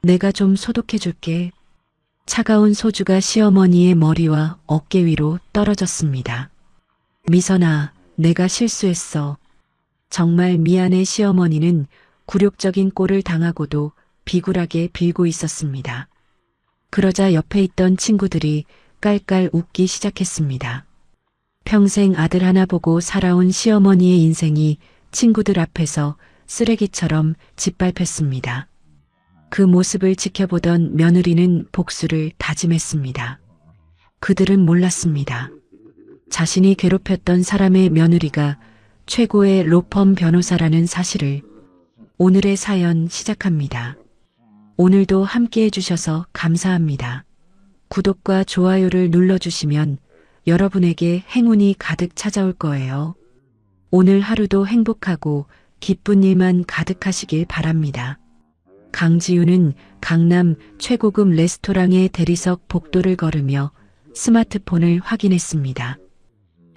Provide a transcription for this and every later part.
내가 좀 소독해 줄게. 차가운 소주가 시어머니의 머리와 어깨 위로 떨어졌습니다. 미선아, 내가 실수했어. 정말 미안해. 시어머니는 굴욕적인 꼴을 당하고도 비굴하게 빌고 있었습니다. 그러자 옆에 있던 친구들이 깔깔 웃기 시작했습니다. 평생 아들 하나 보고 살아온 시어머니의 인생이 친구들 앞에서 쓰레기처럼 짓밟혔습니다. 그 모습을 지켜보던 며느리는 복수를 다짐했습니다. 그들은 몰랐습니다. 자신이 괴롭혔던 사람의 며느리가 최고의 로펌 변호사라는 사실을. 오늘의 사연 시작합니다. 오늘도 함께 해주셔서 감사합니다. 구독과 좋아요를 눌러주시면 여러분에게 행운이 가득 찾아올 거예요. 오늘 하루도 행복하고 기쁜 일만 가득하시길 바랍니다. 강지우는 강남 최고급 레스토랑의 대리석 복도를 걸으며 스마트폰을 확인했습니다.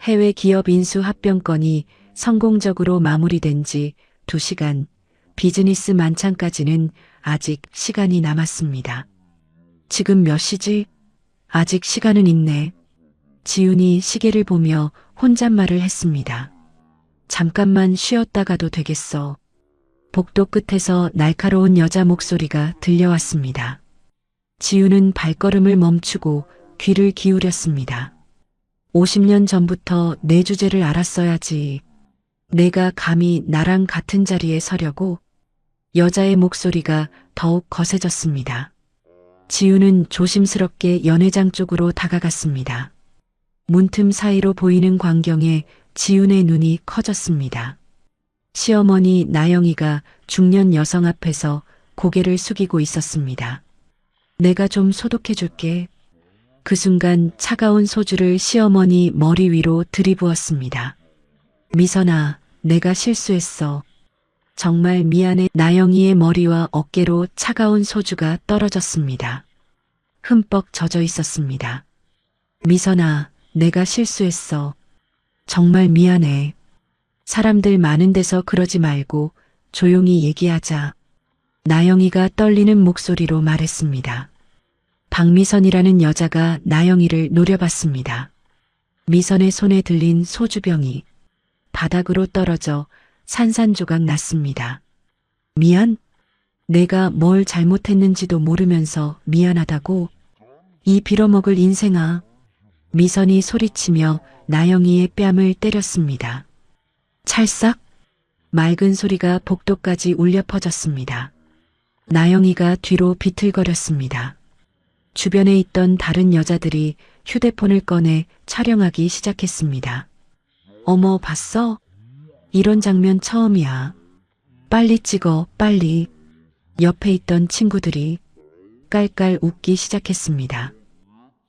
해외 기업 인수 합병건이 성공적으로 마무리된 지 2시간, 비즈니스 만찬까지는 아직 시간이 남았습니다. 지금 몇 시지? 아직 시간은 있네. 지훈이 시계를 보며 혼잣말을 했습니다. 잠깐만 쉬었다 가도 되겠어. 복도 끝에서 날카로운 여자 목소리가 들려왔습니다. 지훈은 발걸음을 멈추고 귀를 기울였습니다. 50년 전부터 내 주제를 알았어야지. 내가 감히 나랑 같은 자리에 서려고. 여자의 목소리가 더욱 거세졌습니다. 지훈은 조심스럽게 연회장 쪽으로 다가갔습니다. 문틈 사이로 보이는 광경에 지훈의 눈이 커졌습니다. 시어머니 나영이가 중년 여성 앞에서 고개를 숙이고 있었습니다. 내가 좀 소독해 줄게. 그 순간 차가운 소주를 시어머니 머리 위로 들이부었습니다. 미선아, 내가 실수했어. 정말 미안해. 나영이의 머리와 어깨로 차가운 소주가 떨어졌습니다. 흠뻑 젖어 있었습니다. 미선아, 내가 실수했어. 정말 미안해. 사람들 많은 데서 그러지 말고 조용히 얘기하자. 나영이가 떨리는 목소리로 말했습니다. 박미선이라는 여자가 나영이를 노려봤습니다. 미선의 손에 들린 소주병이 바닥으로 떨어져 산산조각 났습니다. 미안? 내가 뭘 잘못했는지도 모르면서 미안하다고? 이 빌어먹을 인생아. 미선이 소리치며 나영이의 뺨을 때렸습니다. 찰싹? 맑은 소리가 복도까지 울려 퍼졌습니다. 나영이가 뒤로 비틀거렸습니다. 주변에 있던 다른 여자들이 휴대폰을 꺼내 촬영하기 시작했습니다. 어머, 봤어? 이런 장면 처음이야. 빨리 찍어, 빨리. 옆에 있던 친구들이 깔깔 웃기 시작했습니다.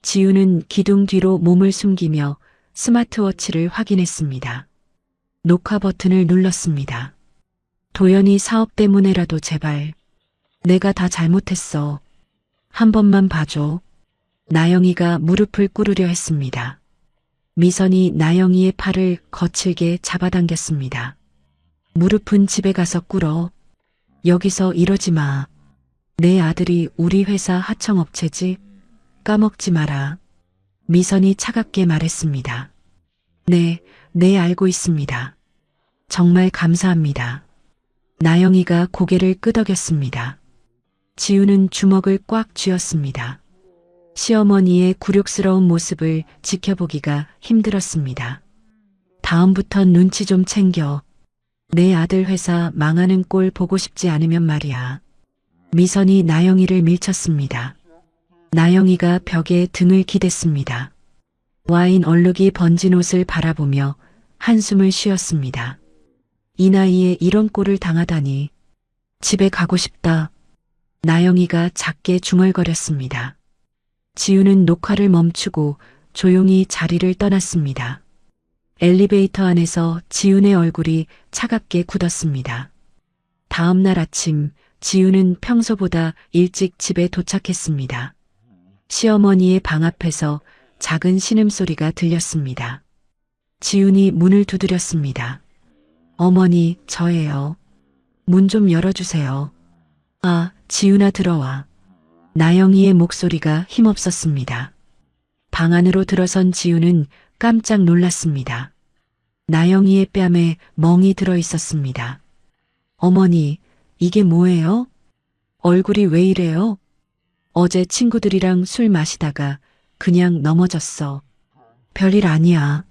지우는 기둥 뒤로 몸을 숨기며 스마트워치를 확인했습니다. 녹화 버튼을 눌렀습니다. 도연이 사업 때문에라도 제발. 내가 다 잘못했어. 한 번만 봐줘. 나영이가 무릎을 꿇으려 했습니다. 미선이 나영이의 팔을 거칠게 잡아당겼습니다. 무릎은 집에 가서 꿇어. 여기서 이러지 마. 내 아들이 우리 회사 하청업체지. 까먹지 마라. 미선이 차갑게 말했습니다. 네, 알고 있습니다. 정말 감사합니다. 나영이가 고개를 끄덕였습니다. 지우는 주먹을 꽉 쥐었습니다. 시어머니의 굴욕스러운 모습을 지켜보기가 힘들었습니다. 다음부턴 눈치 좀 챙겨. 내 아들 회사 망하는 꼴 보고 싶지 않으면 말이야. 미선이 나영이를 밀쳤습니다. 나영이가 벽에 등을 기댔습니다. 와인 얼룩이 번진 옷을 바라보며 한숨을 쉬었습니다. 이 나이에 이런 꼴을 당하다니. 집에 가고 싶다. 나영이가 작게 중얼거렸습니다. 지우는 녹화를 멈추고 조용히 자리를 떠났습니다. 엘리베이터 안에서 지훈의 얼굴이 차갑게 굳었습니다. 다음 날 아침 지훈은 평소보다 일찍 집에 도착했습니다. 시어머니의 방 앞에서 작은 신음소리가 들렸습니다. 지훈이 문을 두드렸습니다. 어머니, 저예요. 문 좀 열어주세요. 아, 지훈아 들어와. 나영이의 목소리가 힘없었습니다. 방 안으로 들어선 지훈은 깜짝 놀랐습니다. 나영이의 뺨에 멍이 들어 있었습니다. 어머니, 이게 뭐예요? 얼굴이 왜 이래요? 어제 친구들이랑 술 마시다가 그냥 넘어졌어. 별일 아니야.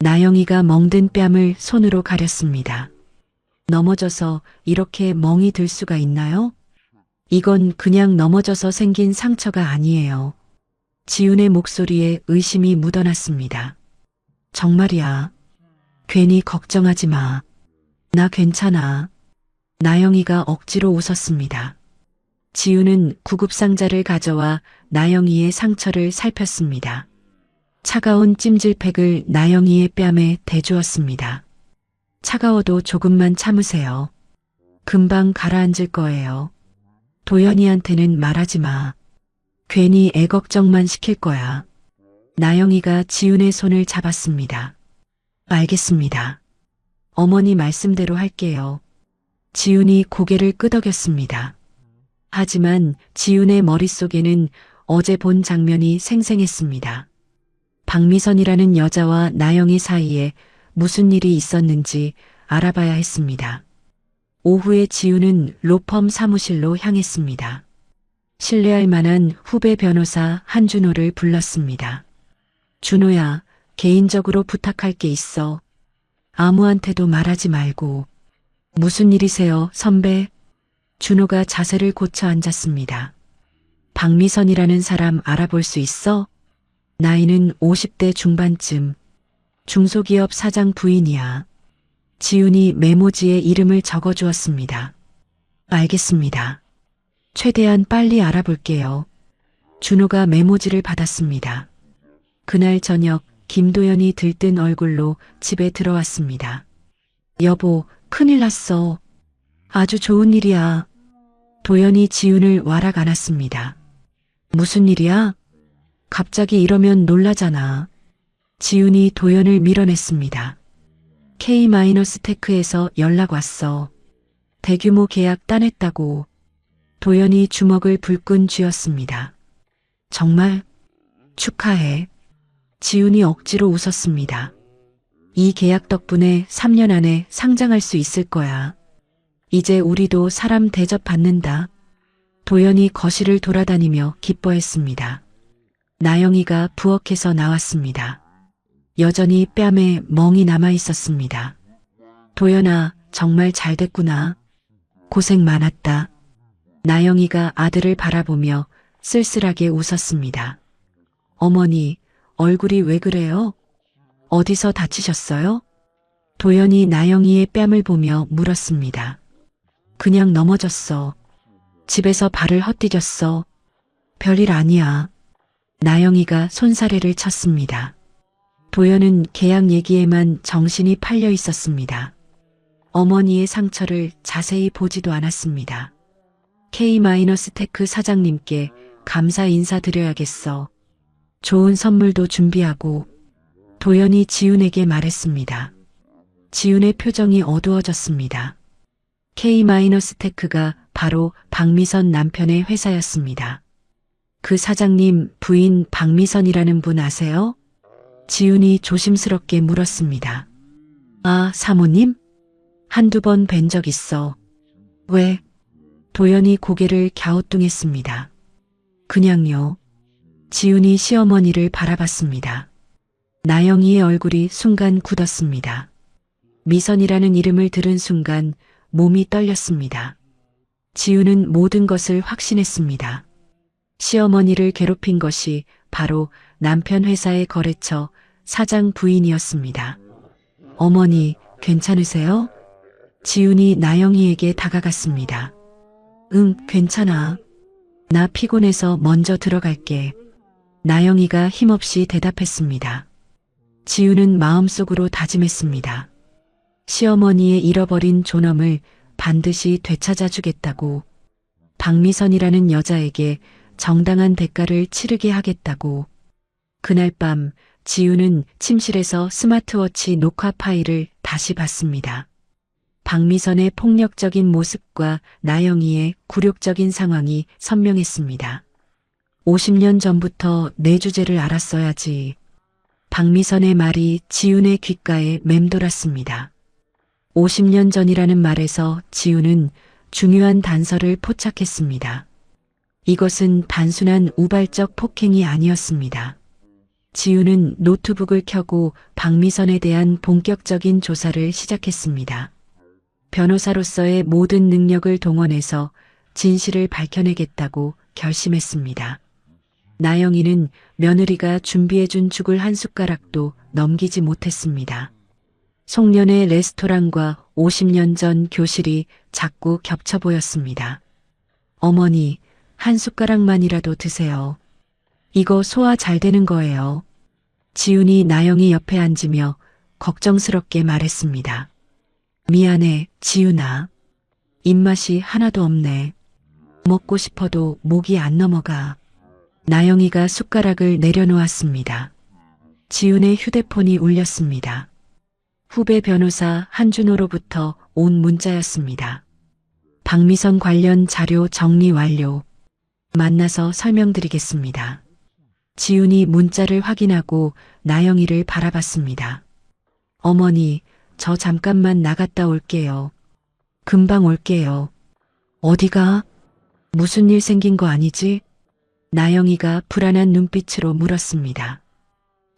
나영이가 멍든 뺨을 손으로 가렸습니다. 넘어져서 이렇게 멍이 들 수가 있나요? 이건 그냥 넘어져서 생긴 상처가 아니에요. 지훈의 목소리에 의심이 묻어났습니다. 정말이야. 괜히 걱정하지 마. 나 괜찮아. 나영이가 억지로 웃었습니다. 지훈은 구급상자를 가져와 나영이의 상처를 살폈습니다. 차가운 찜질팩을 나영이의 뺨에 대주었습니다. 차가워도 조금만 참으세요. 금방 가라앉을 거예요. 도연이한테는 말하지 마. 괜히 애 걱정만 시킬 거야. 나영이가 지훈의 손을 잡았습니다. 알겠습니다. 어머니 말씀대로 할게요. 지훈이 고개를 끄덕였습니다. 하지만 지훈의 머릿속에는 어제 본 장면이 생생했습니다. 박미선이라는 여자와 나영이 사이에 무슨 일이 있었는지 알아봐야 했습니다. 오후에 지훈은 로펌 사무실로 향했습니다. 신뢰할 만한 후배 변호사 한준호를 불렀습니다. 준호야, 개인적으로 부탁할 게 있어. 아무한테도 말하지 말고. 무슨 일이세요, 선배? 준호가 자세를 고쳐 앉았습니다. 박미선이라는 사람 알아볼 수 있어? 나이는 50대 중반쯤. 중소기업 사장 부인이야. 지훈이 메모지에 이름을 적어주었습니다. 알겠습니다. 최대한 빨리 알아볼게요. 준호가 메모지를 받았습니다. 그날 저녁 김도연이 들뜬 얼굴로 집에 들어왔습니다. 여보, 큰일 났어. 아주 좋은 일이야. 도연이 지훈을 와락 안았습니다. 무슨 일이야? 갑자기 이러면 놀라잖아. 지훈이 도연을 밀어냈습니다. K-테크에서 연락 왔어. 대규모 계약 따냈다고. 도연이 주먹을 불끈 쥐었습니다. 정말? 축하해. 지훈이 억지로 웃었습니다. 이 계약 덕분에 3년 안에 상장할 수 있을 거야. 이제 우리도 사람 대접받는다. 도연이 거실을 돌아다니며 기뻐했습니다. 나영이가 부엌에서 나왔습니다. 여전히 뺨에 멍이 남아 있었습니다. 도연아, 정말 잘 됐구나. 고생 많았다. 나영이가 아들을 바라보며 쓸쓸하게 웃었습니다. 어머니, 얼굴이 왜 그래요? 어디서 다치셨어요? 도연이 나영이의 뺨을 보며 물었습니다. 그냥 넘어졌어. 집에서 발을 헛디뎠어. 별일 아니야. 나영이가 손사래를 쳤습니다. 도연은 계약 얘기에만 정신이 팔려 있었습니다. 어머니의 상처를 자세히 보지도 않았습니다. K-테크 사장님께 감사 인사드려야겠어. 좋은 선물도 준비하고. 도연이 지훈에게 말했습니다. 지훈의 표정이 어두워졌습니다. K-테크가 바로 박미선 남편의 회사였습니다. 그 사장님 부인 박미선이라는 분 아세요? 지훈이 조심스럽게 물었습니다. 아, 사모님? 한두 번 뵌 적 있어. 왜? 도연이 고개를 갸우뚱했습니다. 그냥요. 지훈이 시어머니를 바라봤습니다. 나영이의 얼굴이 순간 굳었습니다. 미선이라는 이름을 들은 순간 몸이 떨렸습니다. 지훈은 모든 것을 확신했습니다. 시어머니를 괴롭힌 것이 바로 남편 회사의 거래처 사장 부인이었습니다. 어머니, 괜찮으세요? 지훈이 나영이에게 다가갔습니다. 응, 괜찮아. 나 피곤해서 먼저 들어갈게. 나영이가 힘없이 대답했습니다. 지훈은 마음속으로 다짐했습니다. 시어머니의 잃어버린 존엄을 반드시 되찾아 주겠다고. 박미선이라는 여자에게 정당한 대가를 치르게 하겠다고. 그날 밤 지훈은 침실에서 스마트워치 녹화 파일을 다시 봤습니다. 박미선의 폭력적인 모습과 나영이의 굴욕적인 상황이 선명했습니다. 50년 전부터 내 주제를 알았어야지. 박미선의 말이 지훈의 귓가에 맴돌았습니다. 50년 전이라는 말에서 지훈은 중요한 단서를 포착했습니다. 이것은 단순한 우발적 폭행이 아니었습니다. 지훈은 노트북을 켜고 박미선에 대한 본격적인 조사를 시작했습니다. 변호사로서의 모든 능력을 동원해서 진실을 밝혀내겠다고 결심했습니다. 나영이는 며느리가 준비해준 죽을 한 숟가락도 넘기지 못했습니다. 송년회 레스토랑과 50년 전 교실이 자꾸 겹쳐 보였습니다. 어머니, 한 숟가락만이라도 드세요. 이거 소화 잘 되는 거예요. 지훈이 나영이 옆에 앉으며 걱정스럽게 말했습니다. 미안해, 지훈아. 입맛이 하나도 없네. 먹고 싶어도 목이 안 넘어가. 나영이가 숟가락을 내려놓았습니다. 지훈의 휴대폰이 울렸습니다. 후배 변호사 한준호로부터 온 문자였습니다. 박미선 관련 자료 정리 완료. 만나서 설명드리겠습니다. 지훈이 문자를 확인하고 나영이를 바라봤습니다. 어머니, 저 잠깐만 나갔다 올게요. 금방 올게요. 어디가? 무슨 일 생긴 거 아니지? 나영이가 불안한 눈빛으로 물었습니다.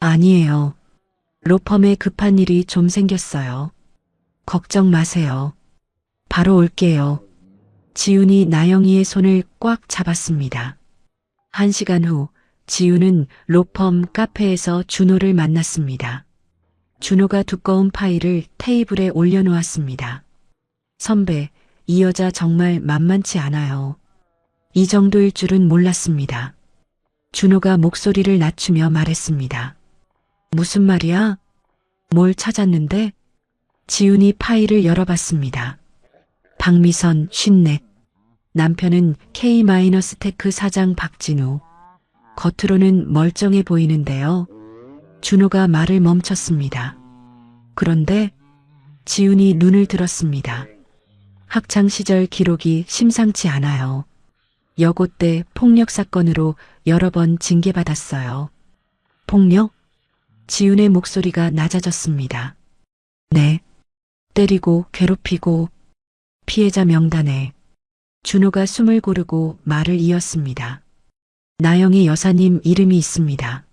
아니에요. 로펌에 급한 일이 좀 생겼어요. 걱정 마세요. 바로 올게요. 지훈이 나영이의 손을 꽉 잡았습니다. 1시간 후 지훈은 로펌 카페에서 준호를 만났습니다. 준호가 두꺼운 파일을 테이블에 올려놓았습니다. 선배, 이 여자 정말 만만치 않아요. 이 정도일 줄은 몰랐습니다. 준호가 목소리를 낮추며 말했습니다. 무슨 말이야? 뭘 찾았는데? 지훈이 파일을 열어봤습니다. 박미선, 54. 남편은 K-테크 사장 박진우. 겉으로는 멀쩡해 보이는데요. 준호가 말을 멈췄습니다. 그런데 지훈이 눈을 들었습니다. 학창시절 기록이 심상치 않아요. 여고 때 폭력 사건으로 여러 번 징계받았어요. 폭력? 지훈의 목소리가 낮아졌습니다. 네. 때리고 괴롭히고 피해자 명단에. 준호가 숨을 고르고 말을 이었습니다. 나영이 여사님 이름이 있습니다.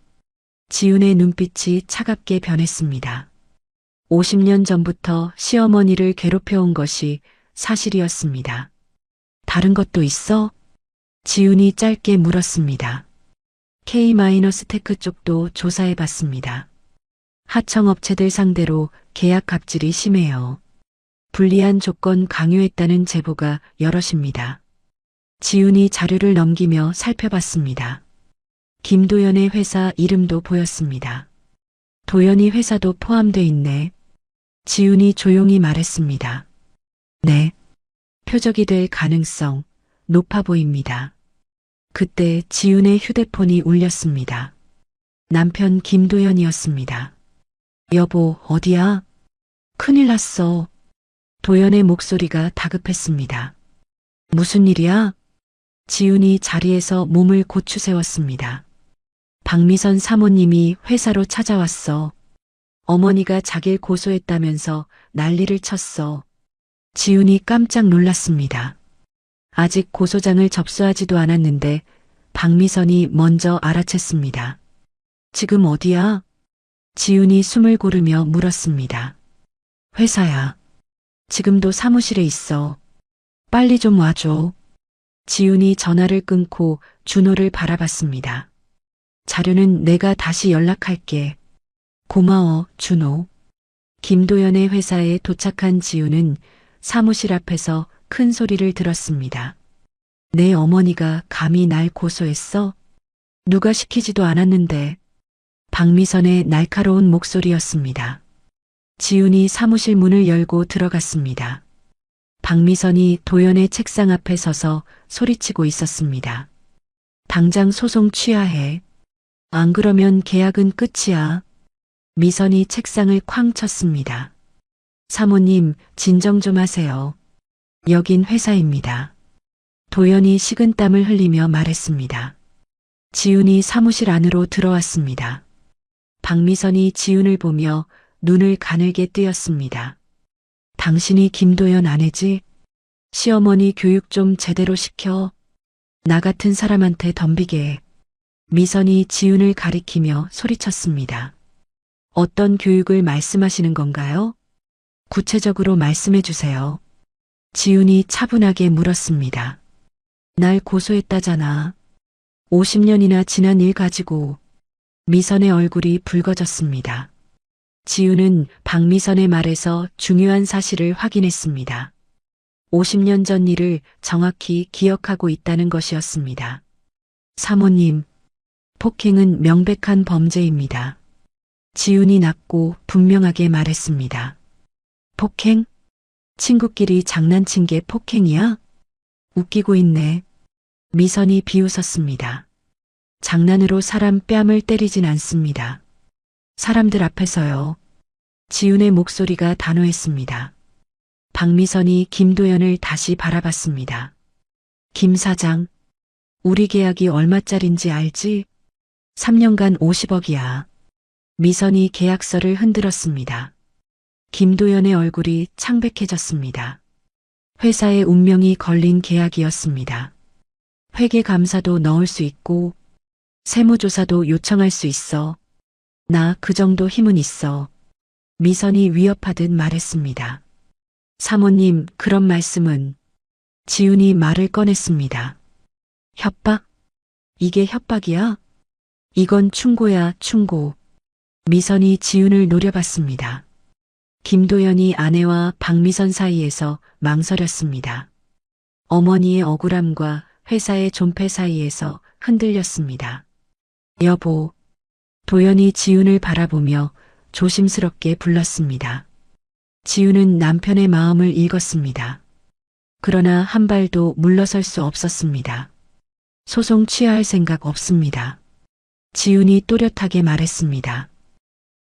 지훈의 눈빛이 차갑게 변했습니다. 50년 전부터 시어머니를 괴롭혀온 것이 사실이었습니다. 다른 것도 있어? 지훈이 짧게 물었습니다. K-테크 쪽도 조사해봤습니다. 하청업체들 상대로 계약 갑질이 심해요. 불리한 조건 강요했다는 제보가 여럿입니다. 지훈이 자료를 넘기며 살펴봤습니다. 김도연의 회사 이름도 보였습니다. 도연이 회사도 포함돼 있네. 지훈이 조용히 말했습니다. 네. 표적이 될 가능성 높아 보입니다. 그때 지훈의 휴대폰이 울렸습니다. 남편 김도연이었습니다. 여보, 어디야? 큰일 났어. 도연의 목소리가 다급했습니다. 무슨 일이야? 지훈이 자리에서 몸을 고추 세웠습니다. 박미선 사모님이 회사로 찾아왔어. 어머니가 자기를 고소했다면서 난리를 쳤어. 지훈이 깜짝 놀랐습니다. 아직 고소장을 접수하지도 않았는데 박미선이 먼저 알아챘습니다. 지금 어디야? 지훈이 숨을 고르며 물었습니다. 회사야. 지금도 사무실에 있어. 빨리 좀 와줘. 지훈이 전화를 끊고 준호를 바라봤습니다. 자료는 내가 다시 연락할게. 고마워, 준호. 김도연의 회사에 도착한 지훈은 사무실 앞에서 큰 소리를 들었습니다. 내 어머니가 감히 날 고소했어? 누가 시키지도 않았는데. 박미선의 날카로운 목소리였습니다. 지훈이 사무실 문을 열고 들어갔습니다. 박미선이 도연의 책상 앞에 서서 소리치고 있었습니다. 당장 소송 취하해. 안 그러면 계약은 끝이야. 미선이 책상을 쾅 쳤습니다. 사모님, 진정 좀 하세요. 여긴 회사입니다. 도연이 식은땀을 흘리며 말했습니다. 지훈이 사무실 안으로 들어왔습니다. 박미선이 지훈을 보며 눈을 가늘게 뜨였습니다. 당신이 김도연 아내지? 시어머니 교육 좀 제대로 시켜. 나 같은 사람한테 덤비게. 미선이 지훈을 가리키며 소리쳤습니다. 어떤 교육을 말씀하시는 건가요? 구체적으로 말씀해 주세요. 지훈이 차분하게 물었습니다. 날 고소했다잖아. 50년이나 지난 일 가지고. 미선의 얼굴이 붉어졌습니다. 지훈은 박미선의 말에서 중요한 사실을 확인했습니다. 50년 전 일을 정확히 기억하고 있다는 것이었습니다. 사모님, 폭행은 명백한 범죄입니다. 지훈이 낮고 분명하게 말했습니다. 폭행? 친구끼리 장난친 게 폭행이야? 웃기고 있네. 미선이 비웃었습니다. 장난으로 사람 뺨을 때리진 않습니다. 사람들 앞에서요. 지훈의 목소리가 단호했습니다. 박미선이 김도연을 다시 바라봤습니다. 김 사장, 우리 계약이 얼마짜린지 알지? 3년간 50억이야. 미선이 계약서를 흔들었습니다. 김도연의 얼굴이 창백해졌습니다. 회사의 운명이 걸린 계약이었습니다. 회계감사도 넣을 수 있고 세무조사도 요청할 수 있어. 나 그 정도 힘은 있어. 미선이 위협하듯 말했습니다. 사모님, 그런 말씀은. 지훈이 말을 꺼냈습니다. 협박? 이게 협박이야? 이건 충고야, 충고. 미선이 지훈을 노려봤습니다. 김도연이 아내와 박미선 사이에서 망설였습니다. 어머니의 억울함과 회사의 존폐 사이에서 흔들렸습니다. 여보, 도연이 지훈을 바라보며 조심스럽게 불렀습니다. 지훈은 남편의 마음을 읽었습니다. 그러나 한 발도 물러설 수 없었습니다. 소송 취하할 생각 없습니다. 지훈이 또렷하게 말했습니다.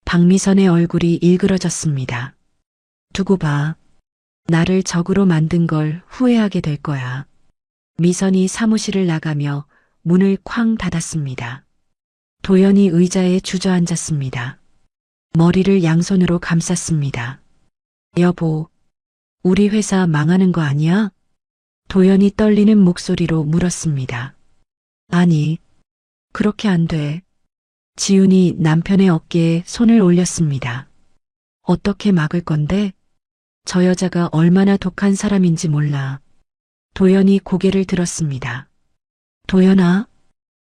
박미선의 얼굴이 일그러졌습니다. 두고 봐. 나를 적으로 만든 걸 후회하게 될 거야. 미선이 사무실을 나가며 문을 쾅 닫았습니다. 도연이 의자에 주저앉았습니다. 머리를 양손으로 감쌌습니다. 여보, 우리 회사 망하는 거 아니야? 도연이 떨리는 목소리로 물었습니다. 아니, 그렇게 안 돼. 지훈이 남편의 어깨에 손을 올렸습니다. 어떻게 막을 건데? 저 여자가 얼마나 독한 사람인지 몰라. 도연이 고개를 들었습니다. 도연아,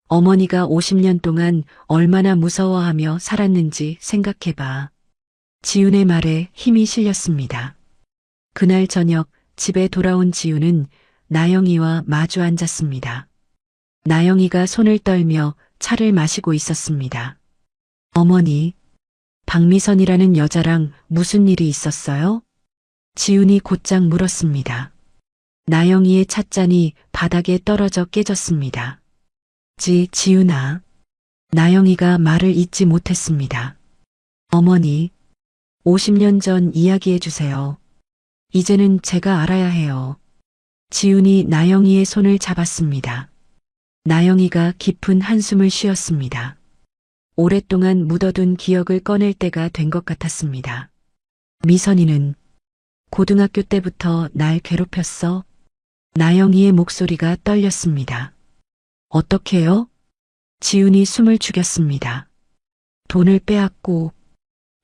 어머니가 50년 동안 얼마나 무서워하며 살았는지 생각해봐. 지훈의 말에 힘이 실렸습니다. 그날 저녁 집에 돌아온 지훈은 나영이와 마주 앉았습니다. 나영이가 손을 떨며 차를 마시고 있었습니다. 어머니, 박미선이라는 여자랑 무슨 일이 있었어요? 지훈이 곧장 물었습니다. 나영이의 찻잔이 바닥에 떨어져 깨졌습니다. 지훈아. 나영이가 말을 잇지 못했습니다. 어머니, 50년 전 이야기해 주세요. 이제는 제가 알아야 해요. 지훈이 나영이의 손을 잡았습니다. 나영이가 깊은 한숨을 쉬었습니다. 오랫동안 묻어둔 기억을 꺼낼 때가 된 것 같았습니다. 미선이는 고등학교 때부터 날 괴롭혔어? 나영이의 목소리가 떨렸습니다. 어떻게요? 지훈이 숨을 죽였습니다. 돈을 빼앗고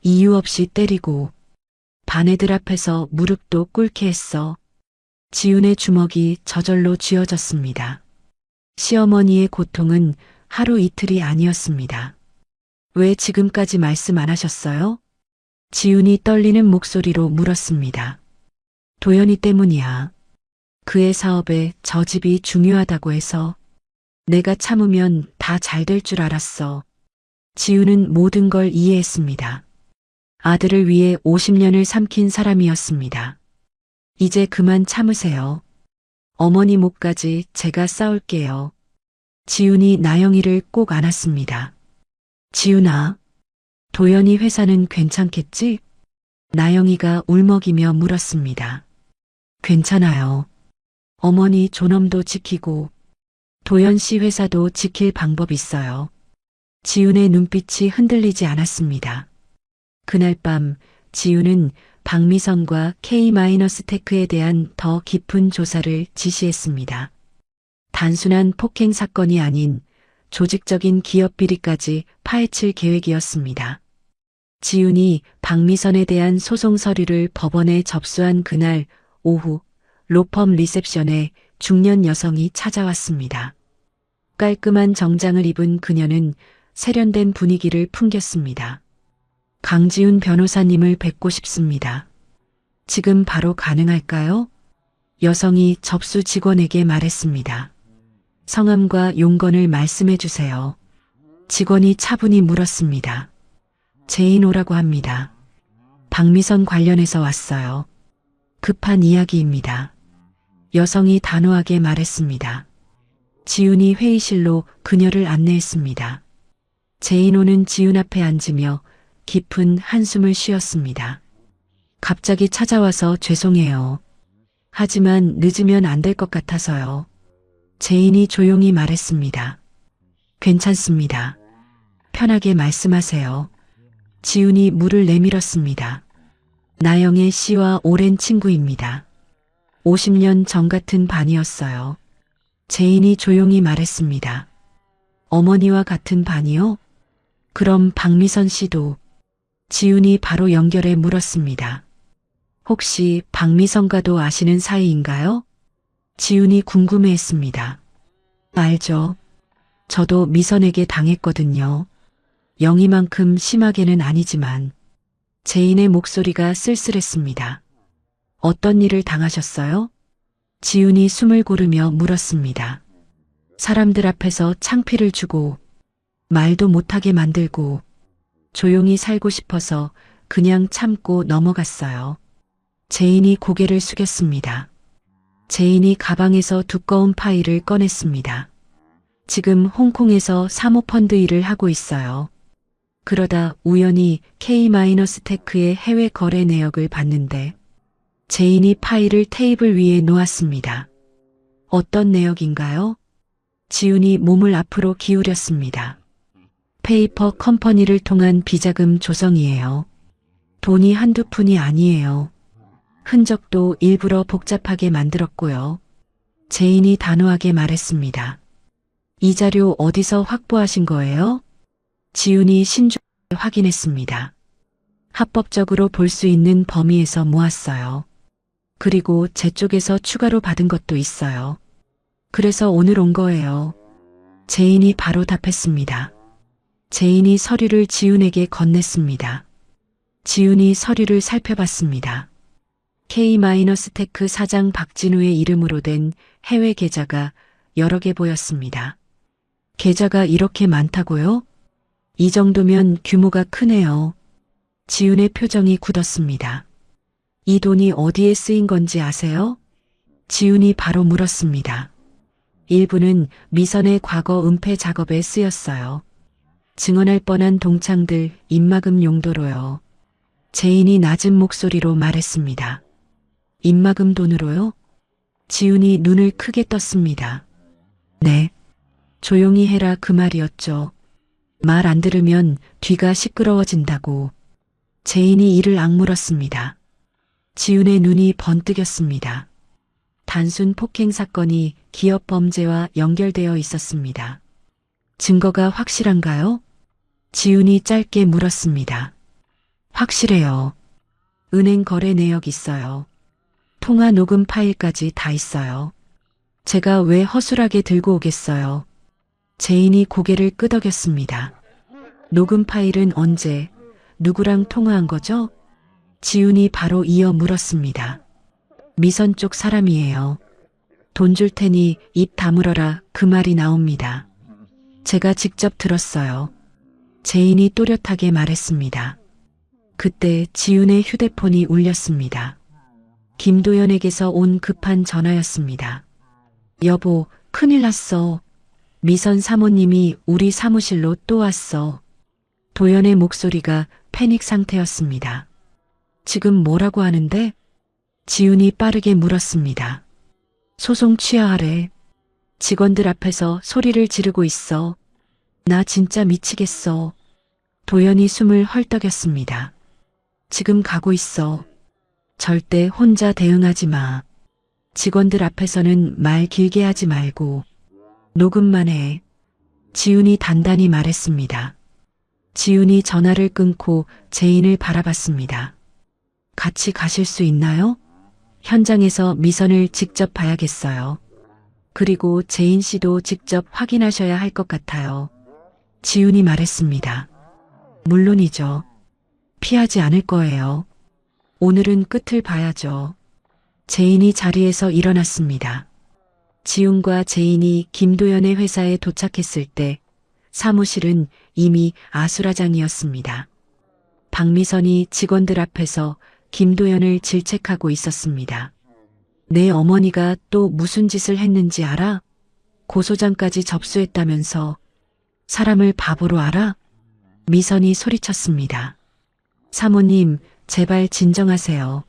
이유 없이 때리고 반 애들 앞에서 무릎도 꿇게 했어. 지훈의 주먹이 저절로 쥐어졌습니다. 시어머니의 고통은 하루 이틀이 아니었습니다. 왜 지금까지 말씀 안 하셨어요? 지훈이 떨리는 목소리로 물었습니다. 도연이 때문이야. 그의 사업에 저 집이 중요하다고 해서 내가 참으면 다 잘 될 줄 알았어. 지훈은 모든 걸 이해했습니다. 아들을 위해 50년을 삼킨 사람이었습니다. 이제 그만 참으세요. 어머니 목까지 제가 싸울게요. 지훈이 나영이를 꼭 안았습니다. 지훈아, 도연이 회사는 괜찮겠지? 나영이가 울먹이며 물었습니다. 괜찮아요. 어머니 존엄도 지키고 도연 씨 회사도 지킬 방법 있어요. 지훈의 눈빛이 흔들리지 않았습니다. 그날 밤 지훈은 박미선과 K-테크에 대한 더 깊은 조사를 지시했습니다. 단순한 폭행 사건이 아닌 조직적인 기업 비리까지 파헤칠 계획이었습니다. 지훈이 박미선에 대한 소송 서류를 법원에 접수한 그날 오후 로펌 리셉션에 중년 여성이 찾아왔습니다. 깔끔한 정장을 입은 그녀는 세련된 분위기를 풍겼습니다. 강지훈 변호사님을 뵙고 싶습니다. 지금 바로 가능할까요? 여성이 접수 직원에게 말했습니다. 성함과 용건을 말씀해 주세요. 직원이 차분히 물었습니다. 제인호라고 합니다. 박미선 관련해서 왔어요. 급한 이야기입니다. 여성이 단호하게 말했습니다. 지훈이 회의실로 그녀를 안내했습니다. 제인호는 지훈 앞에 앉으며 깊은 한숨을 쉬었습니다. 갑자기 찾아와서 죄송해요. 하지만 늦으면 안 될 것 같아서요. 제인이 조용히 말했습니다. 괜찮습니다. 편하게 말씀하세요. 지훈이 물을 내밀었습니다. 나영의 씨와 오랜 친구입니다. 50년 전 같은 반이었어요. 제인이 조용히 말했습니다. 어머니와 같은 반이요? 그럼 박미선 씨도? 지훈이 바로 연결해 물었습니다. 혹시 박미선과도 아시는 사이인가요? 지훈이 궁금해했습니다. 알죠. 저도 미선에게 당했거든요. 영희만큼 심하게는 아니지만. 제인의 목소리가 쓸쓸했습니다. 어떤 일을 당하셨어요? 지훈이 숨을 고르며 물었습니다. 사람들 앞에서 창피를 주고 말도 못하게 만들고 조용히 살고 싶어서 그냥 참고 넘어갔어요. 제인이 고개를 숙였습니다. 제인이 가방에서 두꺼운 파일을 꺼냈습니다. 지금 홍콩에서 사모펀드 일을 하고 있어요. 그러다 우연히 K-테크의 해외 거래 내역을 봤는데 제인이 파일을 테이블 위에 놓았습니다. 어떤 내역인가요? 지훈이 몸을 앞으로 기울였습니다. 페이퍼 컴퍼니를 통한 비자금 조성이에요. 돈이 한두 푼이 아니에요. 흔적도 일부러 복잡하게 만들었고요. 제인이 단호하게 말했습니다. 이 자료 어디서 확보하신 거예요? 지훈이 신중하게 확인했습니다. 합법적으로 볼 수 있는 범위에서 모았어요. 그리고 제 쪽에서 추가로 받은 것도 있어요. 그래서 오늘 온 거예요. 제인이 바로 답했습니다. 제인이 서류를 지훈에게 건넸습니다. 지훈이 서류를 살펴봤습니다. K-테크 사장 박진우의 이름으로 된 해외 계좌가 여러 개 보였습니다. 계좌가 이렇게 많다고요? 이 정도면 규모가 크네요. 지훈의 표정이 굳었습니다. 이 돈이 어디에 쓰인 건지 아세요? 지훈이 바로 물었습니다. 일부는 미선의 과거 은폐 작업에 쓰였어요. 증언할 뻔한 동창들 입막음 용도로요. 제인이 낮은 목소리로 말했습니다. 입막음 돈으로요? 지훈이 눈을 크게 떴습니다. 네. 조용히 해라 그 말이었죠. 말 안 들으면 뒤가 시끄러워진다고. 제인이 이를 악물었습니다. 지훈의 눈이 번뜩였습니다. 단순 폭행 사건이 기업 범죄와 연결되어 있었습니다. 증거가 확실한가요? 지훈이 짧게 물었습니다. 확실해요. 은행 거래 내역 있어요. 통화 녹음 파일까지 다 있어요. 제가 왜 허술하게 들고 오겠어요. 제인이 고개를 끄덕였습니다. 녹음 파일은 언제, 누구랑 통화한 거죠? 지훈이 바로 이어 물었습니다. 미선 쪽 사람이에요. 돈 줄 테니 입 다물어라 그 말이 나옵니다. 제가 직접 들었어요. 제인이 또렷하게 말했습니다. 그때 지훈의 휴대폰이 울렸습니다. 김도연에게서 온 급한 전화였습니다. 여보, 큰일 났어. 미선 사모님이 우리 사무실로 또 왔어. 도연의 목소리가 패닉 상태였습니다. 지금 뭐라고 하는데? 지훈이 빠르게 물었습니다. 소송 취하하래. 직원들 앞에서 소리를 지르고 있어. 나 진짜 미치겠어. 도연이 숨을 헐떡였습니다. 지금 가고 있어. 절대 혼자 대응하지 마. 직원들 앞에서는 말 길게 하지 말고 녹음만 해. 지훈이 단단히 말했습니다. 지훈이 전화를 끊고 재인을 바라봤습니다. 같이 가실 수 있나요? 현장에서 미선을 직접 봐야겠어요. 그리고 재인 씨도 직접 확인하셔야 할 것 같아요. 지훈이 말했습니다. 물론이죠. 피하지 않을 거예요. 오늘은 끝을 봐야죠. 재인이 자리에서 일어났습니다. 지훈과 재인이 김도연의 회사에 도착했을 때 사무실은 이미 아수라장이었습니다. 박미선이 직원들 앞에서 김도연을 질책하고 있었습니다. 내 어머니가 또 무슨 짓을 했는지 알아? 고소장까지 접수했다면서 사람을 바보로 알아? 미선이 소리쳤습니다. 사모님, 제발 진정하세요.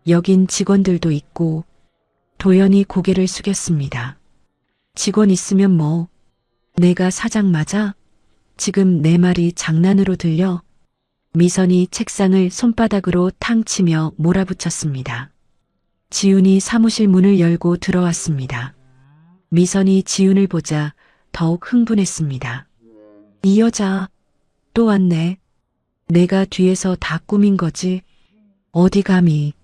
여긴 직원들도 있고. 도연이 고개를 숙였습니다. 직원 있으면 뭐. 내가 사장 맞아? 지금 내 말이 장난으로 들려? 미선이 책상을 손바닥으로 탕 치며 몰아붙였습니다. 지훈이 사무실 문을 열고 들어왔습니다. 미선이 지훈을 보자 더욱 흥분했습니다. 이 여자 또 왔네. 내가 뒤에서 다 꾸민 거지. 어디 감히.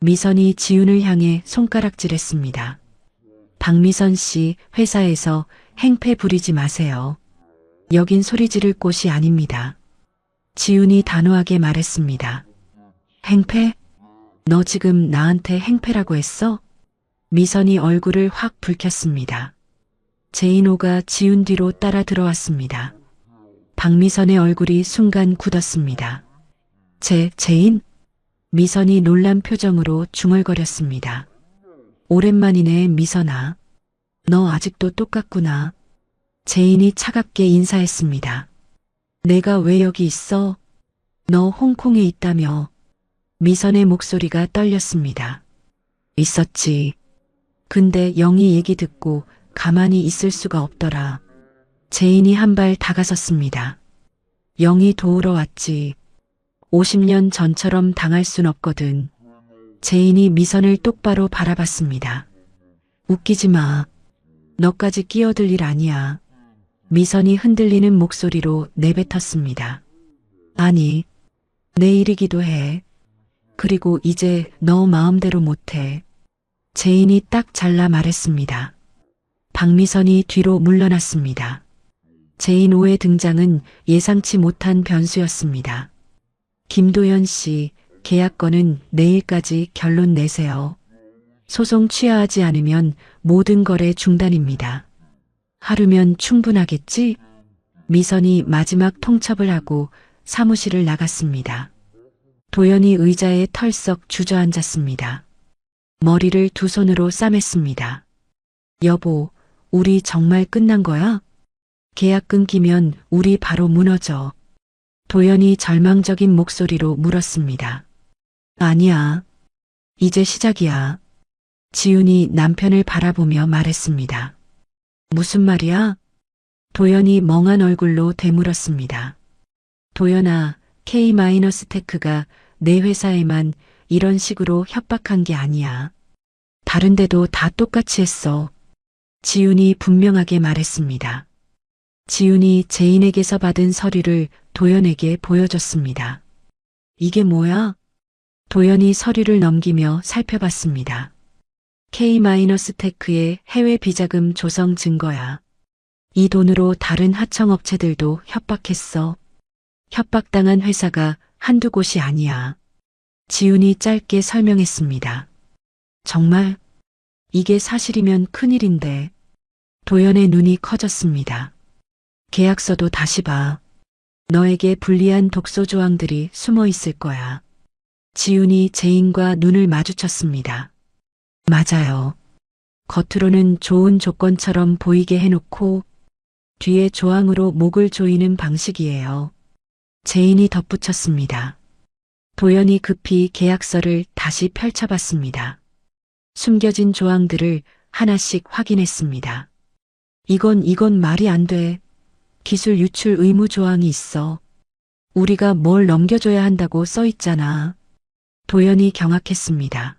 미선이 지훈을 향해 손가락질했습니다. 박미선 씨, 회사에서 행패 부리지 마세요. 여긴 소리 지를 곳이 아닙니다. 지훈이 단호하게 말했습니다. 행패? 너 지금 나한테 행패라고 했어? 미선이 얼굴을 확 붉혔습니다. 제인호가 지훈 뒤로 따라 들어왔습니다. 박미선의 얼굴이 순간 굳었습니다. 제인? 미선이 놀란 표정으로 중얼거렸습니다. 오랜만이네, 미선아. 너 아직도 똑같구나. 제인이 차갑게 인사했습니다. 내가 왜 여기 있어? 너 홍콩에 있다며. 미선의 목소리가 떨렸습니다. 있었지. 근데 영희 얘기 듣고 가만히 있을 수가 없더라. 제인이 한 발 다가섰습니다. 영희 도우러 왔지. 50년 전처럼 당할 순 없거든. 제인이 미선을 똑바로 바라봤습니다. 웃기지 마. 너까지 끼어들 일 아니야. 미선이 흔들리는 목소리로 내뱉었습니다. 아니, 내 일이기도 해. 그리고 이제 너 마음대로 못해. 제인이 딱 잘라 말했습니다. 박미선이 뒤로 물러났습니다. 제인호의 등장은 예상치 못한 변수였습니다. 김도연 씨, 계약건은 내일까지 결론 내세요. 소송 취하하지 않으면 모든 거래 중단입니다. 하루면 충분하겠지? 미선이 마지막 통첩을 하고 사무실을 나갔습니다. 도연이 의자에 털썩 주저앉았습니다. 머리를 두 손으로 싸맸습니다. 여보, 우리 정말 끝난 거야? 계약 끊기면 우리 바로 무너져. 도연이 절망적인 목소리로 물었습니다. 아니야. 이제 시작이야. 지훈이 남편을 바라보며 말했습니다. 무슨 말이야? 도연이 멍한 얼굴로 되물었습니다. 도연아, K-테크가 내 회사에만 이런 식으로 협박한 게 아니야. 다른 데도 다 똑같이 했어. 지훈이 분명하게 말했습니다. 지훈이 제인에게서 받은 서류를 도연에게 보여줬습니다. 이게 뭐야? 도연이 서류를 넘기며 살펴봤습니다. K-테크의 해외 비자금 조성 증거야. 이 돈으로 다른 하청업체들도 협박했어. 협박당한 회사가 한두 곳이 아니야. 지훈이 짧게 설명했습니다. 정말? 이게 사실이면 큰일인데. 도연의 눈이 커졌습니다. 계약서도 다시 봐. 너에게 불리한 독소 조항들이 숨어 있을 거야. 지훈이 제인과 눈을 마주쳤습니다. 맞아요. 겉으로는 좋은 조건처럼 보이게 해놓고 뒤에 조항으로 목을 조이는 방식이에요. 제인이 덧붙였습니다. 도연이 급히 계약서를 다시 펼쳐봤습니다. 숨겨진 조항들을 하나씩 확인했습니다. 이건 말이 안 돼. 기술 유출 의무 조항이 있어. 우리가 뭘 넘겨줘야 한다고 써 있잖아. 도연이 경악했습니다.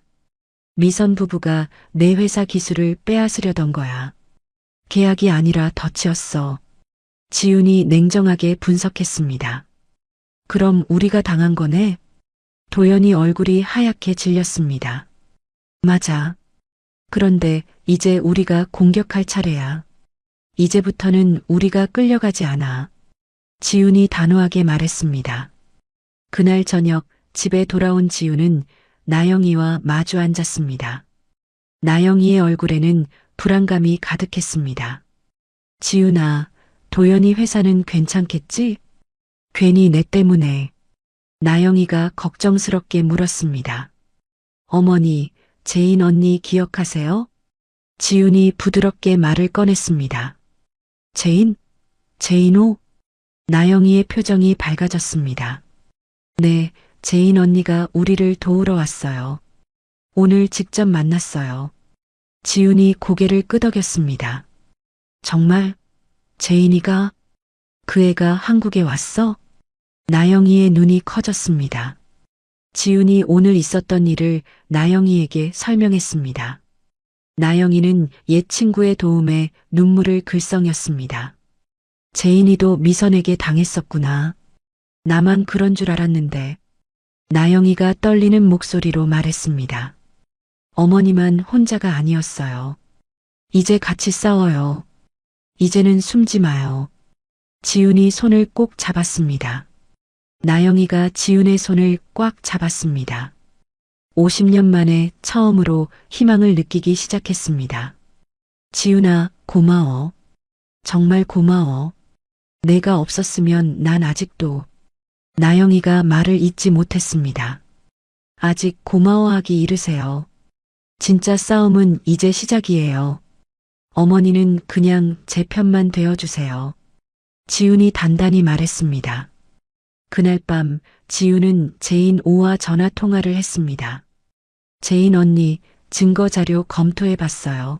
미선 부부가 내 회사 기술을 빼앗으려던 거야. 계약이 아니라 덫이었어. 지훈이 냉정하게 분석했습니다. 그럼 우리가 당한 거네? 도연이 얼굴이 하얗게 질렸습니다. 맞아. 그런데 이제 우리가 공격할 차례야. 이제부터는 우리가 끌려가지 않아. 지훈이 단호하게 말했습니다. 그날 저녁 집에 돌아온 지훈은 나영이와 마주 앉았습니다. 나영이의 얼굴에는 불안감이 가득했습니다. 지훈아, 도연이 회사는 괜찮겠지? 괜히 내 때문에. 나영이가 걱정스럽게 물었습니다. 어머니, 제인 언니 기억하세요? 지훈이 부드럽게 말을 꺼냈습니다. 제인? 제인호? 나영이의 표정이 밝아졌습니다. 네, 제인 언니가 우리를 도우러 왔어요. 오늘 직접 만났어요. 지훈이 고개를 끄덕였습니다. 정말? 제인이가? 그 애가 한국에 왔어? 나영이의 눈이 커졌습니다. 지훈이 오늘 있었던 일을 나영이에게 설명했습니다. 나영이는 옛 친구의 도움에 눈물을 글썽였습니다. 제인이도 미선에게 당했었구나. 나만 그런 줄 알았는데. 나영이가 떨리는 목소리로 말했습니다. 어머니만 혼자가 아니었어요. 이제 같이 싸워요. 이제는 숨지 마요. 지훈이 손을 꼭 잡았습니다. 나영이가 지훈의 손을 꽉 잡았습니다. 50년 만에 처음으로 희망을 느끼기 시작했습니다. 지훈아, 고마워. 정말 고마워. 내가 없었으면 난 아직도. 나영이가 말을 잇지 못했습니다. 아직 고마워하기 이르세요. 진짜 싸움은 이제 시작이에요. 어머니는 그냥 제 편만 되어주세요. 지훈이 단단히 말했습니다. 그날 밤 지훈은 제인 오와 전화 통화를 했습니다. 제인 언니, 증거 자료 검토해 봤어요.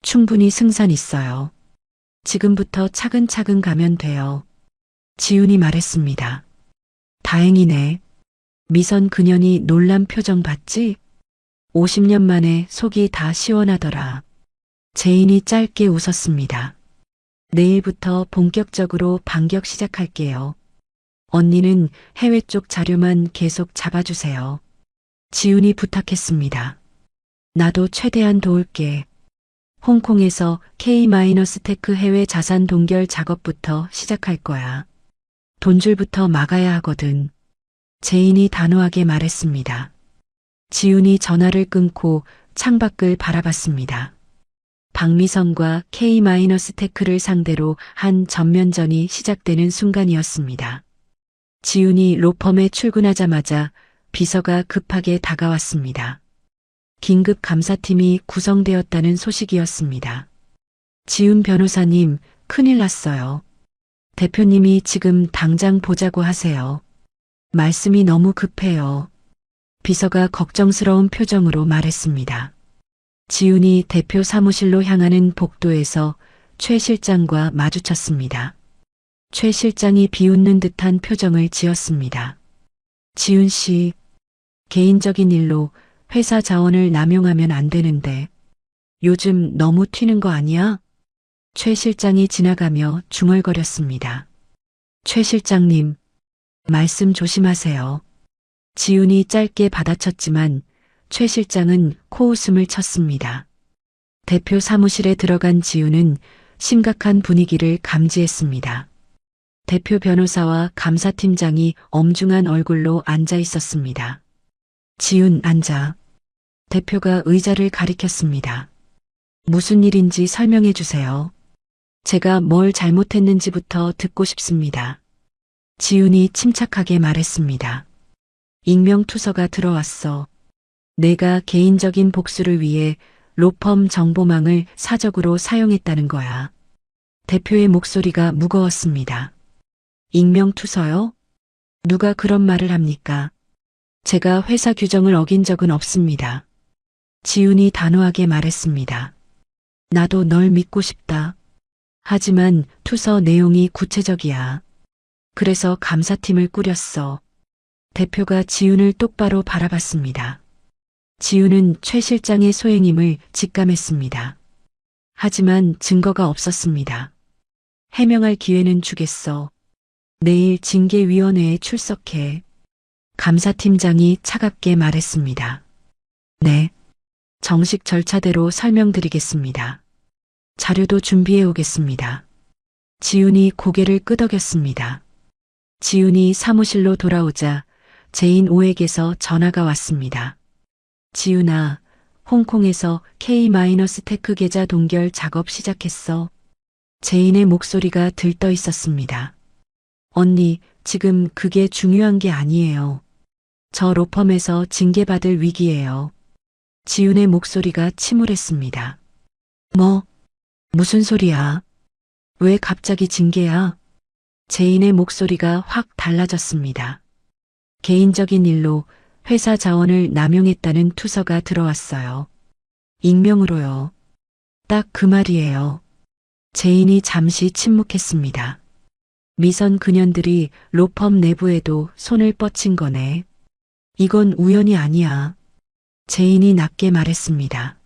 충분히 승산 있어요. 지금부터 차근차근 가면 돼요. 지훈이 말했습니다. 다행이네. 미선 그년이 놀란 표정 봤지? 50년 만에 속이 다 시원하더라. 제인이 짧게 웃었습니다. 내일부터 본격적으로 반격 시작할게요. 언니는 해외 쪽 자료만 계속 잡아주세요. 지훈이 부탁했습니다. 나도 최대한 도울게. 홍콩에서 K-테크 해외 자산 동결 작업부터 시작할 거야. 돈줄부터 막아야 하거든. 제인이 단호하게 말했습니다. 지훈이 전화를 끊고 창밖을 바라봤습니다. 박미선과 K-테크를 상대로 한 전면전이 시작되는 순간이었습니다. 지훈이 로펌에 출근하자마자 비서가 급하게 다가왔습니다. 긴급 감사팀이 구성되었다는 소식이었습니다. 지훈 변호사님, 큰일 났어요. 대표님이 지금 당장 보자고 하세요. 말씀이 너무 급해요. 비서가 걱정스러운 표정으로 말했습니다. 지훈이 대표 사무실로 향하는 복도에서 최 실장과 마주쳤습니다. 최 실장이 비웃는 듯한 표정을 지었습니다. 지훈 씨, 개인적인 일로 회사 자원을 남용하면 안 되는데 요즘 너무 튀는 거 아니야? 최 실장이 지나가며 중얼거렸습니다. 최 실장님, 말씀 조심하세요. 지훈이 짧게 받아쳤지만 최 실장은 코웃음을 쳤습니다. 대표 사무실에 들어간 지훈은 심각한 분위기를 감지했습니다. 대표 변호사와 감사팀장이 엄중한 얼굴로 앉아 있었습니다. 지훈 앉아. 대표가 의자를 가리켰습니다. 무슨 일인지 설명해 주세요. 제가 뭘 잘못했는지부터 듣고 싶습니다. 지훈이 침착하게 말했습니다. 익명투서가 들어왔어. 내가 개인적인 복수를 위해 로펌 정보망을 사적으로 사용했다는 거야. 대표의 목소리가 무거웠습니다. 익명투서요? 누가 그런 말을 합니까? 제가 회사 규정을 어긴 적은 없습니다. 지훈이 단호하게 말했습니다. 나도 널 믿고 싶다. 하지만 투서 내용이 구체적이야. 그래서 감사팀을 꾸렸어. 대표가 지훈을 똑바로 바라봤습니다. 지훈은 최 실장의 소행임을 직감했습니다. 하지만 증거가 없었습니다. 해명할 기회는 주겠어. 내일 징계위원회에 출석해. 감사팀장이 차갑게 말했습니다. 네. 정식 절차대로 설명드리겠습니다. 자료도 준비해 오겠습니다. 지훈이 고개를 끄덕였습니다. 지훈이 사무실로 돌아오자 제인 오에게서 전화가 왔습니다. 지훈아, 홍콩에서 K-테크 계좌 동결 작업 시작했어. 제인의 목소리가 들떠 있었습니다. 언니, 지금 그게 중요한 게 아니에요. 저 로펌에서 징계받을 위기예요. 지훈의 목소리가 침울했습니다. 뭐? 무슨 소리야? 왜 갑자기 징계야? 제인의 목소리가 확 달라졌습니다. 개인적인 일로 회사 자원을 남용했다는 투서가 들어왔어요. 익명으로요. 딱 그 말이에요. 제인이 잠시 침묵했습니다. 미선 그년들이 로펌 내부에도 손을 뻗친 거네. 이건 우연이 아니야. 제인이 낮게 말했습니다.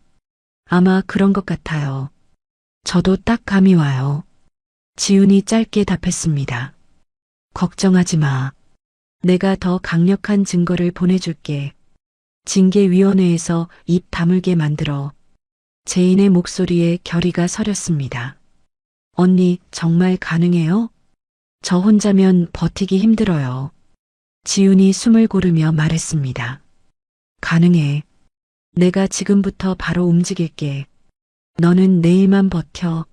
아마 그런 것 같아요. 저도 딱 감이 와요. 지훈이 짧게 답했습니다. 걱정하지 마. 내가 더 강력한 증거를 보내줄게. 징계위원회에서 입 다물게 만들어. 제인의 목소리에 결의가 서렸습니다. 언니, 정말 가능해요? 저 혼자면 버티기 힘들어요. 지훈이 숨을 고르며 말했습니다. 가능해. 내가 지금부터 바로 움직일게. 너는 내일만 버텨.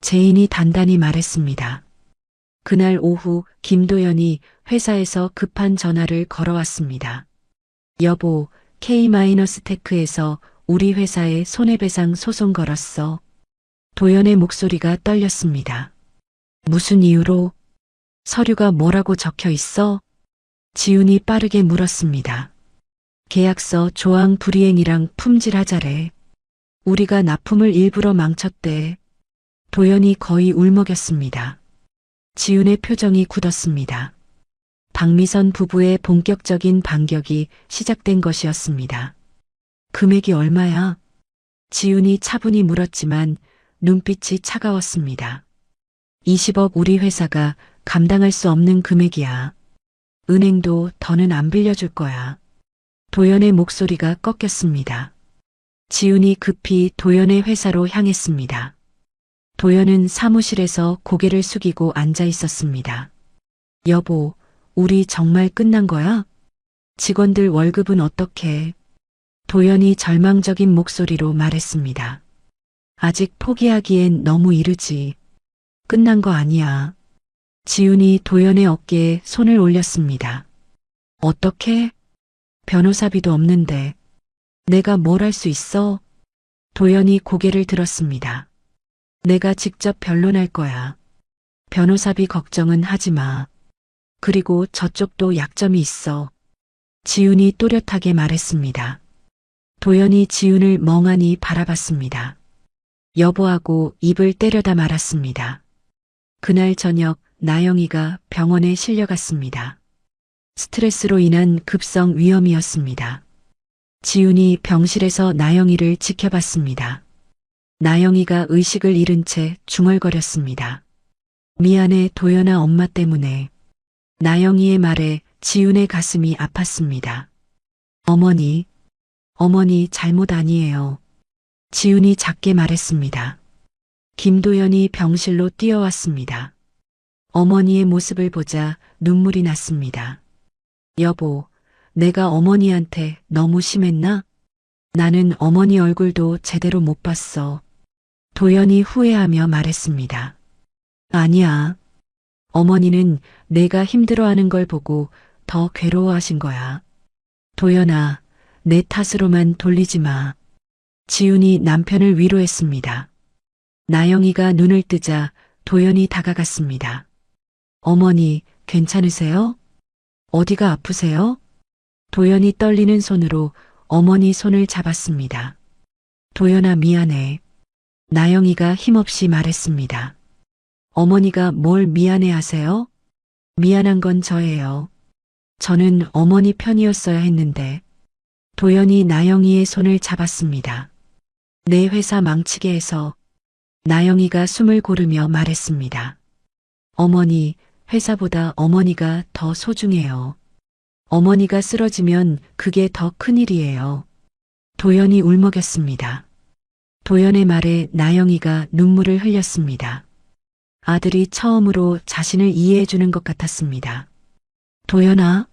제인이 단단히 말했습니다. 그날 오후 김도연이 회사에서 급한 전화를 걸어왔습니다. 여보, K-테크에서 우리 회사에 손해배상 소송 걸었어. 도연의 목소리가 떨렸습니다. 무슨 이유로? 서류가 뭐라고 적혀 있어? 지훈이 빠르게 물었습니다. 계약서 조항 불이행이랑 품질 하자래. 우리가 납품을 일부러 망쳤대. 도연이 거의 울먹였습니다. 지훈의 표정이 굳었습니다. 박미선 부부의 본격적인 반격이 시작된 것이었습니다. 금액이 얼마야? 지훈이 차분히 물었지만 눈빛이 차가웠습니다. 20억 우리 회사가 감당할 수 없는 금액이야. 은행도 더는 안 빌려줄 거야. 도연의 목소리가 꺾였습니다. 지훈이 급히 도연의 회사로 향했습니다. 도연은 사무실에서 고개를 숙이고 앉아 있었습니다. 여보, 우리 정말 끝난 거야? 직원들 월급은 어떻게? 도연이 절망적인 목소리로 말했습니다. 아직 포기하기엔 너무 이르지. 끝난 거 아니야. 지훈이 도연의 어깨에 손을 올렸습니다. 어떻게? 변호사비도 없는데. 내가 뭘 할 수 있어? 도연이 고개를 들었습니다. 내가 직접 변론할 거야. 변호사비 걱정은 하지 마. 그리고 저쪽도 약점이 있어. 지훈이 또렷하게 말했습니다. 도연이 지훈을 멍하니 바라봤습니다. 여보하고 입을 때려다 말았습니다. 그날 저녁 나영이가 병원에 실려갔습니다. 스트레스로 인한 급성 위염이었습니다. 지훈이 병실에서 나영이를 지켜봤습니다. 나영이가 의식을 잃은 채 중얼거렸습니다. 미안해 도연아 엄마 때문에. 나영이의 말에 지훈의 가슴이 아팠습니다. 어머니 잘못 아니에요. 지훈이 작게 말했습니다. 김도연이 병실로 뛰어왔습니다. 어머니의 모습을 보자 눈물이 났습니다. 여보, 내가 어머니한테 너무 심했나? 나는 어머니 얼굴도 제대로 못 봤어. 도연이 후회하며 말했습니다. 아니야. 어머니는 내가 힘들어하는 걸 보고 더 괴로워하신 거야. 도연아, 내 탓으로만 돌리지 마. 지훈이 남편을 위로했습니다. 나영이가 눈을 뜨자 도연이 다가갔습니다. 어머니, 괜찮으세요? 어디가 아프세요? 도연이 떨리는 손으로 어머니 손을 잡았습니다. 도연아, 미안해. 나영이가 힘없이 말했습니다. 어머니가 뭘 미안해 하세요? 미안한 건 저예요. 저는 어머니 편이었어야 했는데. 도연이 나영이의 손을 잡았습니다. 내 회사 망치게 해서. 나영이가 숨을 고르며 말했습니다. 어머니, 회사보다 어머니가 더 소중해요. 어머니가 쓰러지면 그게 더 큰일이에요. 도연이 울먹였습니다. 도연의 말에 나영이가 눈물을 흘렸습니다. 아들이 처음으로 자신을 이해해주는 것 같았습니다. 도연아.